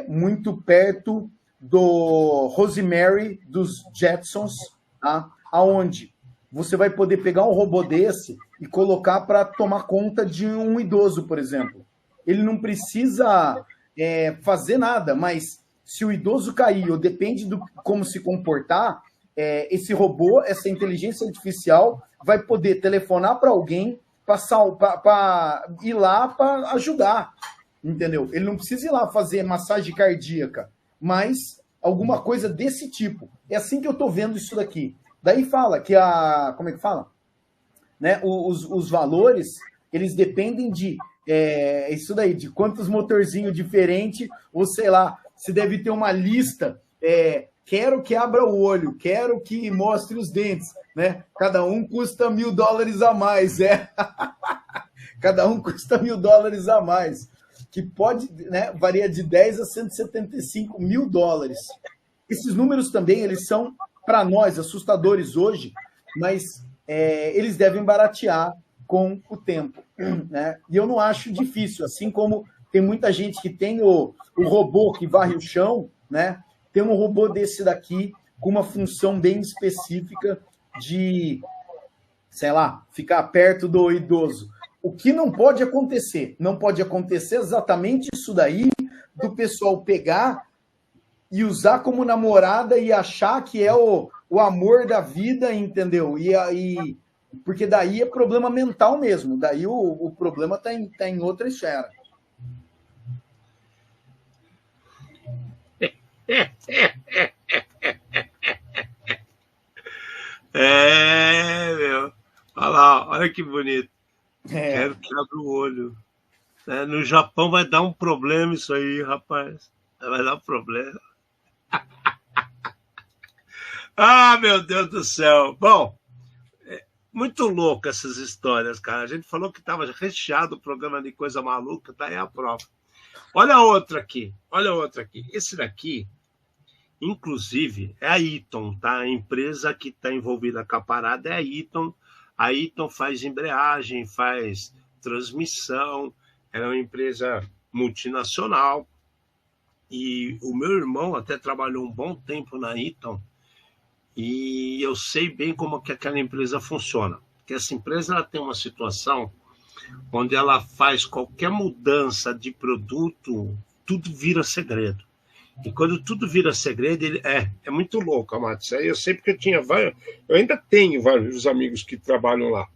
muito perto do Rosemary dos Jetsons, tá? Aonde você vai poder pegar um robô desse e colocar para tomar conta de um idoso, por exemplo. Ele não precisa fazer nada, mas se o idoso cair ou depende do como se comportar, esse robô, essa inteligência artificial, vai poder telefonar para alguém para ir lá para ajudar, entendeu? Ele não precisa ir lá fazer massagem cardíaca, mas alguma coisa desse tipo. É assim que eu estou vendo isso daqui. Daí fala que como é que fala? Né? Os valores, eles dependem de isso daí, de quantos motorzinhos diferentes, ou sei lá, se deve ter uma lista, quero que abra o olho, quero que mostre os dentes, né? Cada um custa $1.000 a mais, Cada um custa $1.000 a mais, que pode, né, varia de 10 a $175.000. Esses números também, eles são, para nós, assustadores hoje, mas eles devem baratear com o tempo, né? E eu não acho difícil, assim como tem muita gente que tem o robô que varre o chão, né? Tem um robô desse daqui com uma função bem específica de, sei lá, ficar perto do idoso. O que não pode acontecer? Não pode acontecer exatamente isso daí, do pessoal pegar e usar como namorada e achar que é o amor da vida, entendeu? Porque daí é problema mental mesmo, daí o problema tá em outra esfera. Meu. Olha lá, olha que bonito. Quero que abra o olho. No Japão vai dar um problema isso aí, rapaz. Vai dar um problema. Ah, meu Deus do céu. Bom, muito louco essas histórias, cara. A gente falou que estava recheado o programa de coisa maluca, tá aí a prova. Olha outra aqui. Esse daqui, inclusive, é a Eaton, tá? A empresa que está envolvida com a parada é a Eaton. A Eaton faz embreagem, faz transmissão, ela é uma empresa multinacional. E o meu irmão até trabalhou um bom tempo na Eaton, e eu sei bem como que aquela empresa funciona. Porque essa empresa ela tem uma situação onde ela faz qualquer mudança de produto, tudo vira segredo. E quando tudo vira segredo, é muito louco, Amado. Isso aí eu sei porque eu ainda tenho vários amigos que trabalham lá.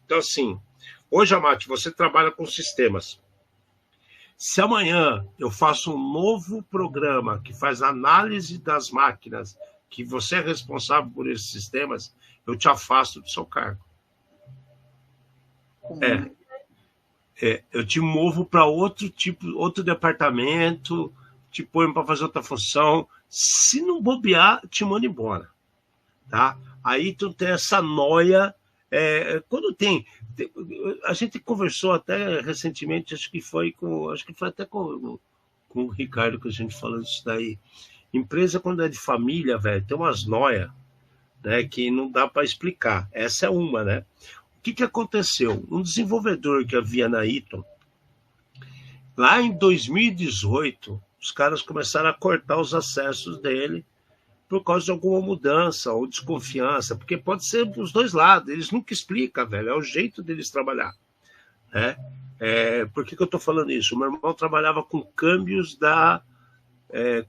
Então, assim, hoje, Amado, você trabalha com sistemas. Se amanhã eu faço um novo programa que faz análise das máquinas, que você é responsável por esses sistemas, eu te afasto do seu cargo. Eu te movo para outro departamento, te ponho para fazer outra função. Se não bobear, te mando embora. Tá? Aí tu tem essa noia. Quando a gente conversou até recentemente, acho que foi até com o Ricardo que a gente falou disso daí. Empresa, quando é de família, velho, tem umas noias, né, que não dá para explicar. Essa é uma, né? O que aconteceu? Um desenvolvedor que havia na Eaton, Lá em 2018, os caras começaram a cortar os acessos dele por causa de alguma mudança ou desconfiança, porque pode ser dos dois lados, eles nunca explicam, velho, é o jeito deles trabalhar, né? Por que eu estou falando isso? O meu irmão trabalhava com câmbios da...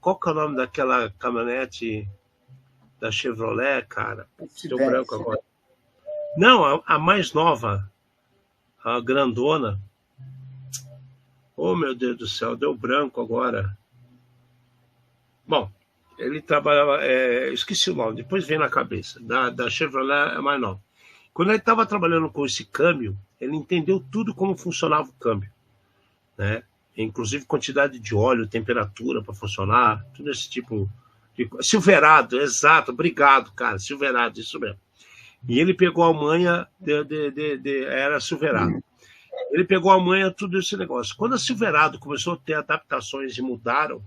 qual que é o nome daquela caminhonete da Chevrolet, cara? Deu branco agora. Não, a mais nova, a grandona. Oh, meu Deus do céu, deu branco agora. Bom, ele trabalhava, esqueci o nome, depois vem na cabeça, da Chevrolet é mais nova. Quando ele estava trabalhando com esse câmbio, ele entendeu tudo como funcionava o câmbio, né? Inclusive quantidade de óleo, temperatura para funcionar, tudo esse tipo de coisa. Silverado, exato, obrigado, cara, Silverado, isso mesmo. E ele pegou a manha, era Silverado. Ele pegou a manha, tudo esse negócio. Quando a Silverado começou a ter adaptações e mudaram,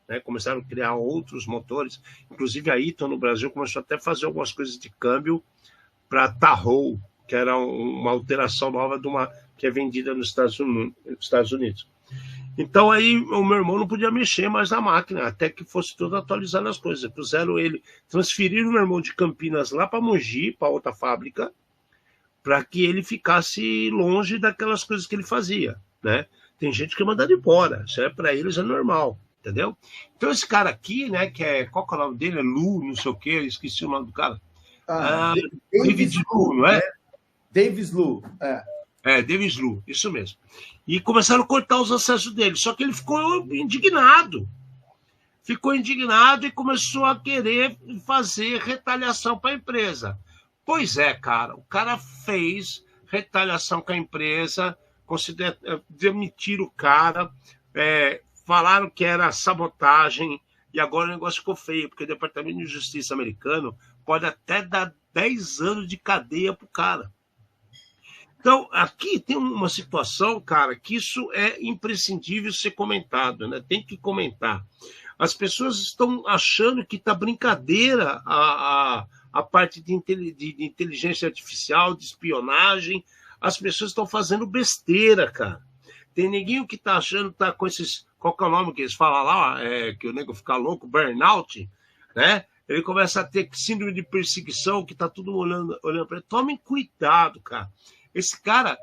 né, começaram a criar outros motores, inclusive a Eaton no Brasil começou até a fazer algumas coisas de câmbio para Tahoe, que era uma alteração nova de uma que é vendida nos Estados Unidos. Então aí o meu irmão não podia mexer mais na máquina, até que fosse tudo atualizando as coisas. Puseram ele, transferiram o meu irmão de Campinas lá para Mogi, para outra fábrica, para que ele ficasse longe daquelas coisas que ele fazia, né? Tem gente que é mandado embora, isso para eles é normal, entendeu? Então esse cara aqui, né, qual que é o nome dele? É Lu, não sei o quê, eu esqueci o nome do cara. David Lu, não é? Davis Lu, Davis Lu, isso mesmo. E começaram a cortar os acessos dele, só que ele ficou indignado. Ficou indignado e começou a querer fazer retaliação para a empresa. Pois é, cara, o cara fez retaliação com a empresa, demitiram o cara, falaram que era sabotagem, e agora o negócio ficou feio, porque o Departamento de Justiça americano pode até dar 10 anos de cadeia para o cara. Então, aqui tem uma situação, cara, que isso é imprescindível ser comentado, né? Tem que comentar. As pessoas estão achando que está brincadeira a parte de inteligência artificial, de espionagem. As pessoas estão fazendo besteira, cara. Tem neguinho que está achando que está com esses... Qual que é o nome que eles falam lá? Que o nego fica louco, burnout, né? Ele começa a ter síndrome de perseguição, que está todo mundo olhando para ele. Tomem cuidado, cara. Esse cara,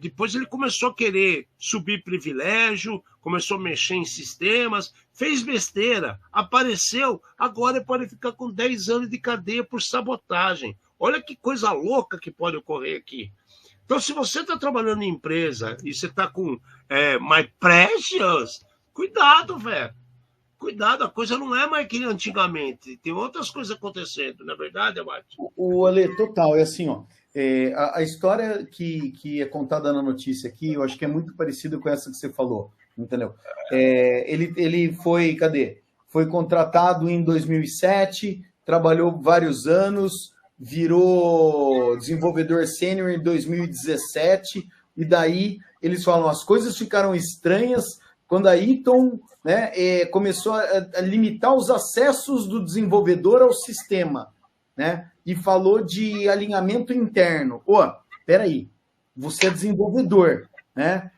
depois ele começou a querer subir privilégio, começou a mexer em sistemas, fez besteira, apareceu, agora ele pode ficar com 10 anos de cadeia por sabotagem. Olha que coisa louca que pode ocorrer aqui. Então, se você está trabalhando em empresa e você está com My Precious, cuidado, velho. Cuidado, a coisa não é mais que antigamente. Tem outras coisas acontecendo, não é verdade, Abate? O Ale, total, é assim, ó. A história que é contada na notícia aqui, eu acho que é muito parecida com essa que você falou, entendeu? Ele foi, foi contratado em 2007, trabalhou vários anos, virou desenvolvedor sênior em 2017, e daí eles falam, as coisas ficaram estranhas quando a Eaton, né, começou a limitar os acessos do desenvolvedor ao sistema, né? E falou de alinhamento interno. Peraí, você é desenvolvedor, né?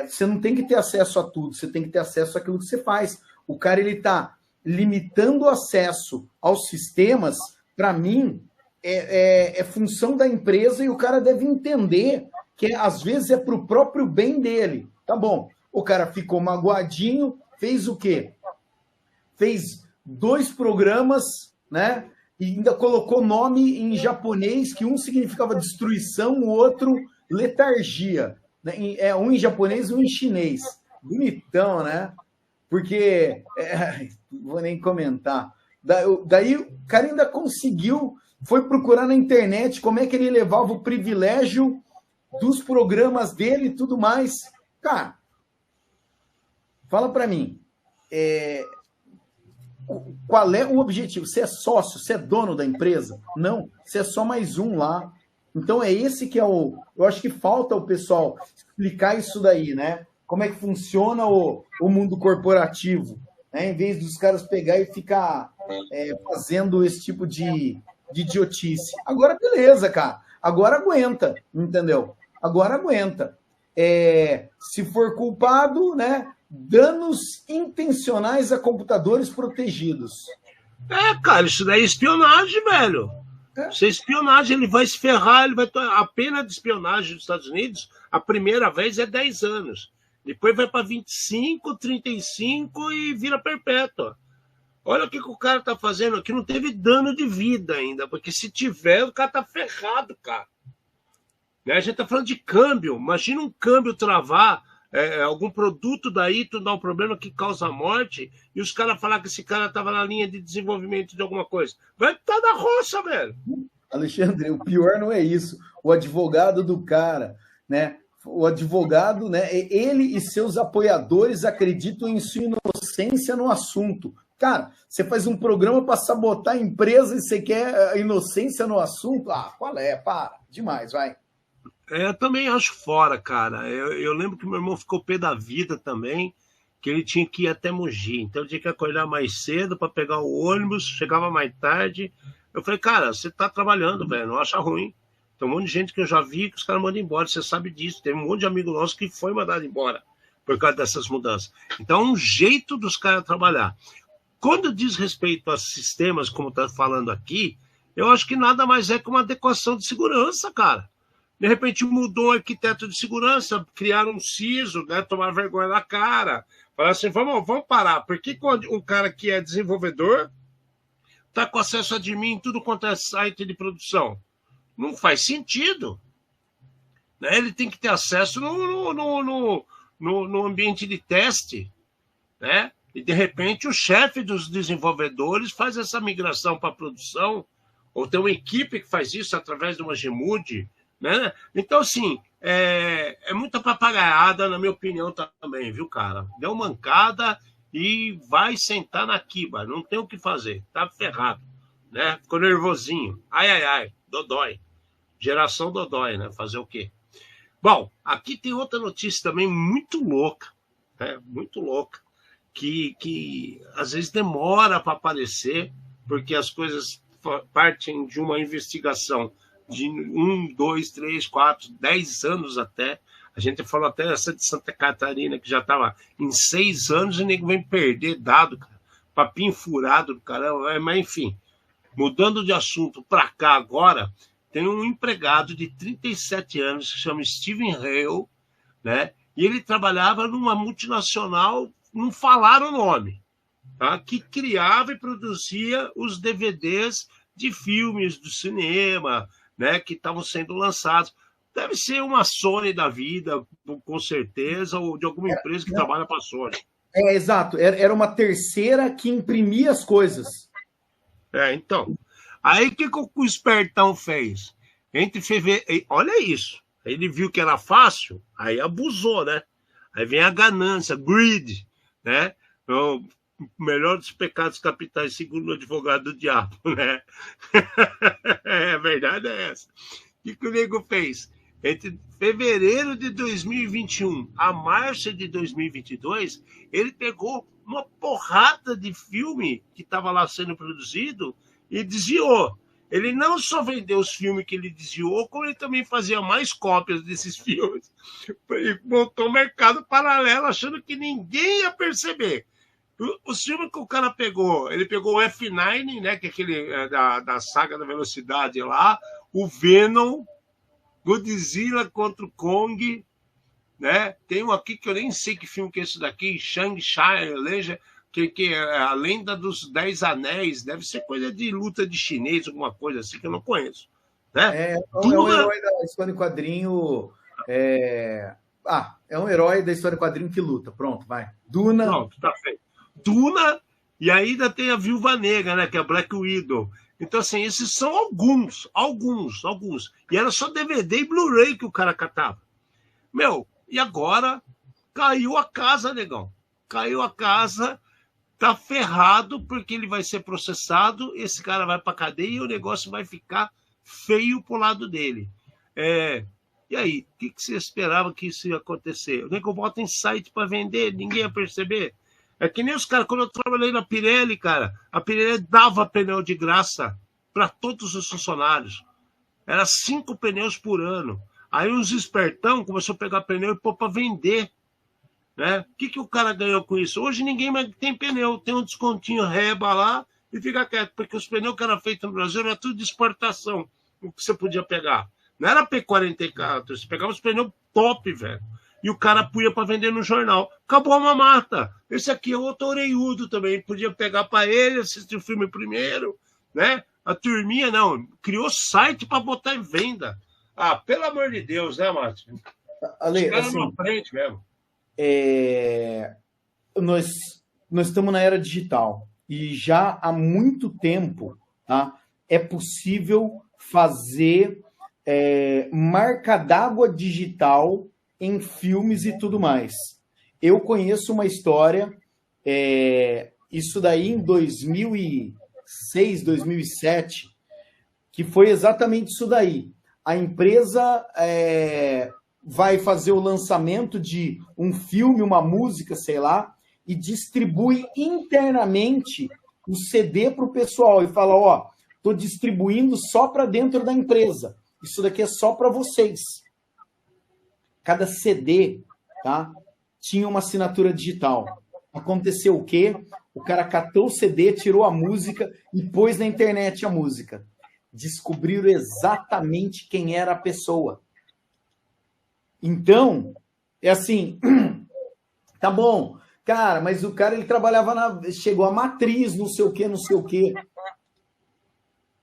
Você não tem que ter acesso a tudo, você tem que ter acesso àquilo que você faz. O cara, ele está limitando o acesso aos sistemas, para mim, é função da empresa, e o cara deve entender que, às vezes, é para o próprio bem dele. Tá bom, o cara ficou magoadinho, fez o quê? Fez 2 programas, né? E ainda colocou nome em japonês, que um significava destruição, o outro letargia. Né? Um em japonês e um em chinês. Bonitão, né? Porque... não vou nem comentar. Daí o cara ainda conseguiu, foi procurar na internet como é que ele levava o privilégio dos programas dele e tudo mais. Cara, fala para mim. Qual é o objetivo? Você é sócio? Você é dono da empresa? Não, você é só mais um lá. Então é esse que é o... Eu acho que falta o pessoal explicar isso daí, né? Como é que funciona o mundo corporativo, né? Em vez dos caras pegar e ficar fazendo esse tipo de idiotice. Agora, beleza, cara. Agora aguenta, entendeu? Agora aguenta. se for culpado, né, danos intencionais a computadores protegidos. Cara, isso daí é espionagem, velho. Isso é espionagem, ele vai se ferrar, a pena de espionagem dos Estados Unidos, a primeira vez é 10 anos. Depois vai para 25, 35 e vira perpétua. Olha o que o cara tá fazendo aqui, não teve dano de vida ainda, porque se tiver, o cara tá ferrado, cara. A gente tá falando de câmbio, imagina um câmbio travar, algum produto daí, tu dá um problema que causa morte, e os caras falar que esse cara tava na linha de desenvolvimento de alguma coisa. Vai estar na roça, velho. Alexandre, o pior não é isso. O advogado do cara, né? O advogado, né? Ele e seus apoiadores acreditam em sua inocência no assunto. Cara, você faz um programa para sabotar a empresa e você quer a inocência no assunto? Ah, qual é? Para. Demais, vai. Eu também acho fora, cara. Eu lembro que meu irmão ficou pé da vida também, que ele tinha que ir até Mogi. Então, eu tinha que acordar mais cedo para pegar o ônibus, chegava mais tarde. Eu falei, cara, você tá trabalhando, velho, não acha ruim. Tem um monte de gente que eu já vi que os caras mandam embora, você sabe disso. Tem um monte de amigo nosso que foi mandado embora por causa dessas mudanças. Então, é um jeito dos caras trabalhar. Quando diz respeito a sistemas, como está falando aqui, eu acho que nada mais é que uma adequação de segurança, cara. De repente mudou o arquiteto de segurança, criaram um CISO, né, tomar vergonha na cara. Falaram assim, vamos parar. Por que um cara que é desenvolvedor está com acesso a admin em tudo quanto é site de produção? Não faz sentido. Né? Ele tem que ter acesso no ambiente de teste, né? E, de repente, o chefe dos desenvolvedores faz essa migração para a produção, ou tem uma equipe que faz isso através de uma Gmude, né? Então, assim, é muita papagaiada, na minha opinião, também, viu, cara? Deu mancada e vai sentar na quiba, não tem o que fazer, tá ferrado, né? Ficou nervosinho, ai, dodói. Geração dodói, né? Fazer o quê? Bom, aqui tem outra notícia também muito louca, né? Muito louca. Que às vezes demora para aparecer, porque as coisas partem de uma investigação de 1, 2, 3, 4, 10 anos até. A gente falou até essa de Santa Catarina, que já estava em 6 anos e nem vem perder dado, cara. Papinho furado do caramba. Mas, enfim, mudando de assunto para cá agora, tem um empregado de 37 anos que se chama Steven Hale, né? E ele trabalhava numa multinacional, não falaram o nome, tá? Que criava e produzia os DVDs de filmes do cinema, né, que estavam sendo lançados. Deve ser uma Sony da vida, com certeza, ou de alguma empresa que trabalha para a Sony. Exato. Era uma terceira que imprimia as coisas. Então. Aí o que o espertão fez? Entre fevereiro... Olha isso. Ele viu que era fácil, aí abusou, né? Aí vem a ganância, greed, né? O melhor dos pecados capitais, segundo o advogado do diabo, né? A verdade é essa. O que o nego fez? Entre fevereiro de 2021 a março de 2022, ele pegou uma porrada de filme que estava lá sendo produzido e desviou. Ele não só vendeu os filmes que ele desviou, como ele também fazia mais cópias desses filmes. E montou um mercado paralelo, achando que ninguém ia perceber. O filme que o cara pegou, ele pegou o F9, né, que é aquele da saga da velocidade lá, o Venom, Godzilla contra o Kong, né? Tem um aqui que eu nem sei que filme que é esse daqui, Shang-Chi, que é a lenda dos 10 anéis, deve ser coisa de luta de chinês, alguma coisa assim que eu não conheço. Né? É um herói da história em quadrinho. É um herói da história em quadrinho que luta. Pronto, vai. Duna. Pronto, tá feito. Duna, e ainda tem a Viúva Negra, né? Que é a Black Widow. Então, assim, esses são alguns. E era só DVD e Blu-ray que o cara catava. Meu, e agora caiu a casa, negão. Caiu a casa. Tá ferrado porque ele vai ser processado, esse cara vai para cadeia e o negócio vai ficar feio pro lado dele. E aí, o que você esperava que isso ia acontecer? O nego bota em site para vender, ninguém ia perceber. É que nem os caras, quando eu trabalhei na Pirelli, cara, a Pirelli dava pneu de graça para todos os funcionários. Era 5 pneus por ano. Aí uns espertão começou a pegar pneu e pôr para vender. Né? O que o cara ganhou com isso? Hoje ninguém mais tem pneu, tem um descontinho reba lá e fica quieto, porque os pneus que eram feitos no Brasil era tudo de exportação, o que você podia pegar. Não era P44, você pegava os pneus top, velho. E o cara punha para vender no jornal. Acabou a mamata. Esse aqui é outro orelhudo também. Podia pegar para ele, assistir o filme primeiro, né? A turminha, não. Criou site para botar em venda. Ah, pelo amor de Deus, né, Márcio? Ale, Os caras assim, na frente mesmo. Nós estamos na era digital e já há muito tempo, tá, é possível fazer marca d'água digital em filmes e tudo mais. Eu conheço uma história, isso daí em 2006, 2007, que foi exatamente isso daí. A empresa vai fazer o lançamento de um filme, uma música, sei lá, e distribui internamente o CD para o pessoal e fala, ó, estou distribuindo só para dentro da empresa. Isso daqui é só para vocês. Cada CD, tá, tinha uma assinatura digital. Aconteceu o quê? O cara catou o CD, tirou a música e pôs na internet a música. Descobriram exatamente quem era a pessoa. Então, é assim, tá bom, cara, mas o cara, ele trabalhava chegou a matriz, não sei o quê, não sei o quê.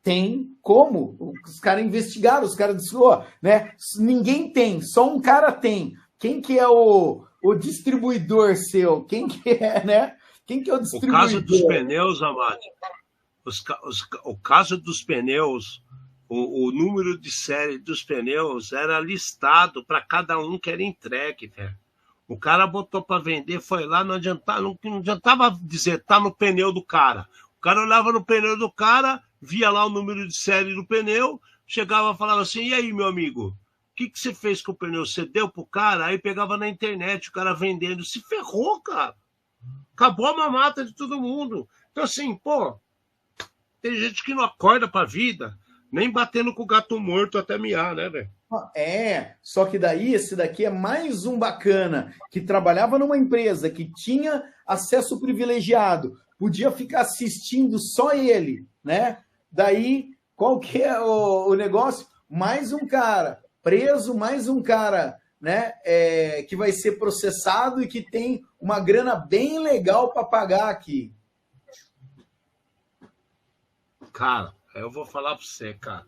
Tem como? Os caras investigaram, os caras disseram, né? Ninguém tem, só um cara tem. Quem que é o distribuidor seu? Quem que é, né? Quem que é o distribuidor? O caso dos pneus, Amado, o caso dos pneus, o número de série dos pneus era listado para cada um que era entregue, velho. O cara botou para vender, foi lá, não adiantava dizer, tá no pneu do cara. O cara olhava no pneu do cara, via lá o número de série do pneu, chegava e falava assim, e aí, meu amigo, o que você fez com o pneu? Você deu pro cara? Aí pegava na internet, o cara vendendo. Se ferrou, cara. Acabou a mamata de todo mundo. Então, assim, pô, tem gente que não acorda pra vida, nem batendo com o gato morto até miar, né, velho? Só que daí, esse daqui é mais um bacana, que trabalhava numa empresa, que tinha acesso privilegiado, podia ficar assistindo só ele, né? Daí, qual que é o negócio? Mais um cara preso, mais um cara, né, que vai ser processado e que tem uma grana bem legal para pagar aqui. Cara, eu vou falar para você, cara.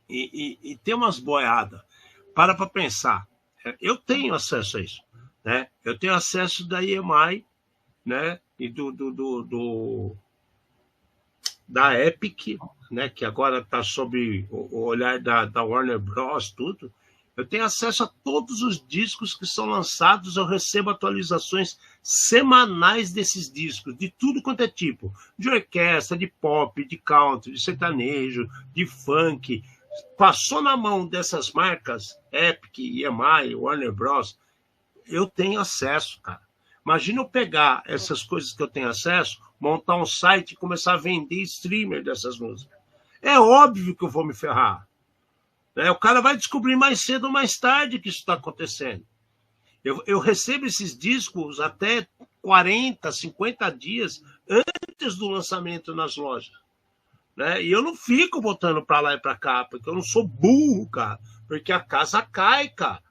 E tem umas boiadas. Para pensar. Eu tenho acesso a isso, né? Eu tenho acesso da EMI, né? E da Epic, né? Que agora está sob o olhar da Warner Bros. Tudo. Eu tenho acesso a todos os discos que são lançados. Eu recebo atualizações semanais desses discos, de tudo quanto é tipo. De orquestra, de pop, de country, de sertanejo, de funk. Passou na mão dessas marcas, Epic, EMI, Warner Bros., eu tenho acesso, cara. Imagina eu pegar essas coisas que eu tenho acesso, montar um site e começar a vender streamer dessas músicas. É óbvio que eu vou me ferrar. Né? O cara vai descobrir mais cedo ou mais tarde que isso está acontecendo. Eu recebo esses discos até 40, 50 dias antes do lançamento nas lojas. Né? E eu não fico botando para lá e para cá, porque eu não sou burro, cara. Porque a casa cai, cara.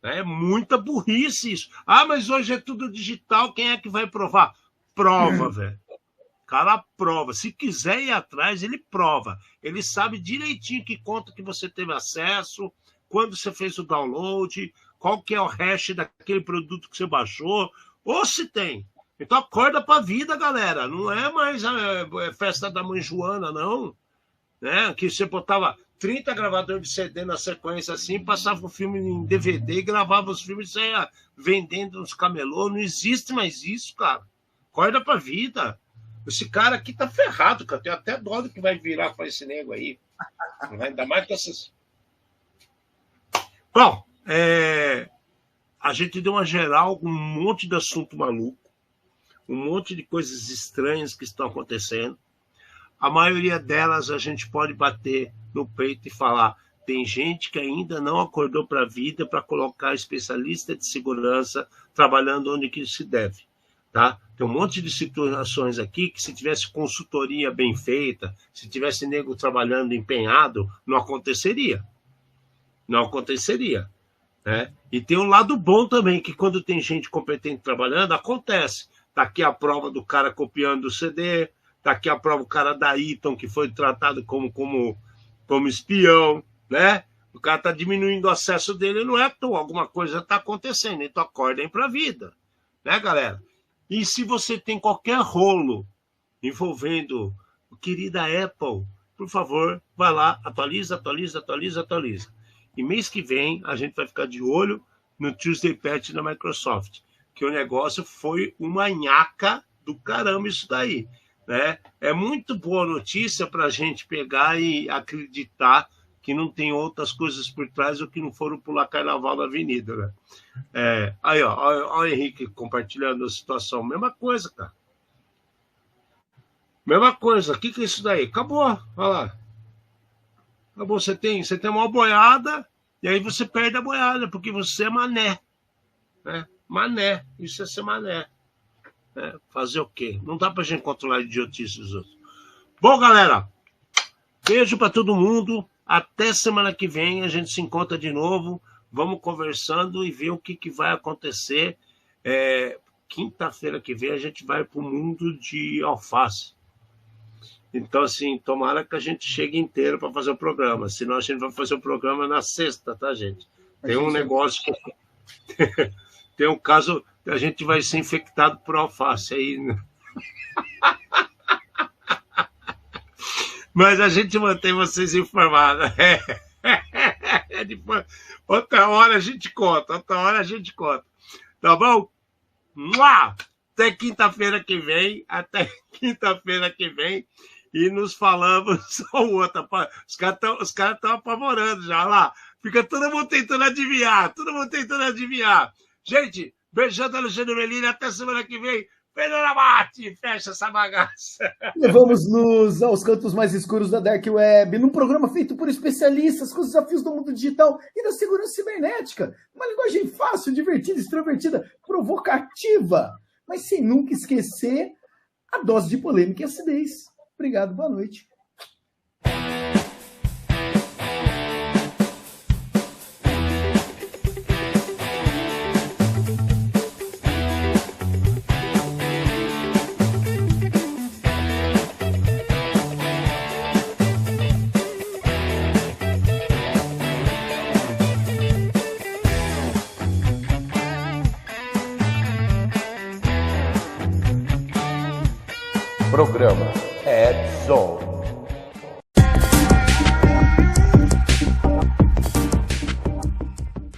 É muita burrice isso. Ah, mas hoje é tudo digital, quem é que vai provar? Prova, velho. O cara prova. Se quiser ir atrás, ele prova. Ele sabe direitinho que conta que você teve acesso, quando você fez o download, qual que é o hash daquele produto que você baixou, ou se tem. Então acorda pra vida, galera. Não é mais a festa da mãe Joana, não. Né? Que você botava 30 gravadores de CD na sequência assim, passava o filme em DVD e gravava os filmes e saia vendendo nos camelô. Não existe mais isso, cara. Acorda pra vida. Esse cara aqui tá ferrado, cara. Eu tenho até dó do que vai virar com esse nego aí. Ainda mais que essas... Bom, a gente deu uma geral com um monte de assunto maluco. Um monte de coisas estranhas que estão acontecendo. A maioria delas a gente pode bater no peito e falar, tem gente que ainda não acordou para a vida para colocar especialista de segurança trabalhando onde que se deve. Tá? Tem um monte de situações aqui que se tivesse consultoria bem feita, se tivesse nego trabalhando empenhado, não aconteceria. Não aconteceria. Né? E tem um lado bom também, que quando tem gente competente trabalhando, acontece. Está aqui a prova do cara copiando o CD, está aqui a prova do cara da Eaton, que foi tratado como espião, né? O cara está diminuindo o acesso dele, não é à toa, alguma coisa está acontecendo, então acordem para a vida, né, galera? E se você tem qualquer rolo envolvendo o querida Apple, por favor, vai lá, atualiza. E mês que vem a gente vai ficar de olho no Tuesday Patch da Microsoft, que o negócio foi uma nhaca do caramba isso daí, né? É muito boa notícia para a gente pegar e acreditar que não tem outras coisas por trás ou que não foram pular carnaval na avenida, né? Aí, ó o Henrique compartilhando a situação. Mesma coisa, cara. Mesma coisa. O que é isso daí? Acabou. Olha lá. Acabou. Você tem uma boiada e aí você perde a boiada porque você é mané. Né? Mané. Isso é ser mané. Fazer o quê? Não dá pra gente controlar a idiotice dos outros. Bom, galera, beijo pra todo mundo. Até semana que vem a gente se encontra de novo. Vamos conversando e ver o que vai acontecer. Quinta-feira que vem a gente vai pro mundo de alface. Então, assim, tomara que a gente chegue inteiro para fazer o programa. Senão a gente vai fazer o programa na sexta, tá, gente? Tem um negócio que... Tem um caso... A gente vai ser infectado por alface aí. Né? Mas a gente mantém vocês informados. Outra hora a gente conta. Tá bom? Até quinta-feira que vem. E nos falamos só o outro. Os caras estão apavorando já lá. Fica todo mundo tentando adivinhar. Gente... Beijando Alexandre Melini, até semana que vem. Fernanda Mate, fecha essa bagaça. Levamos-nos aos cantos mais escuros da Dark Web, num programa feito por especialistas com os desafios do mundo digital e da segurança cibernética. Uma linguagem fácil, divertida, extrovertida, provocativa, mas sem nunca esquecer a dose de polêmica e acidez. Obrigado, boa noite. Programa Ed Zone.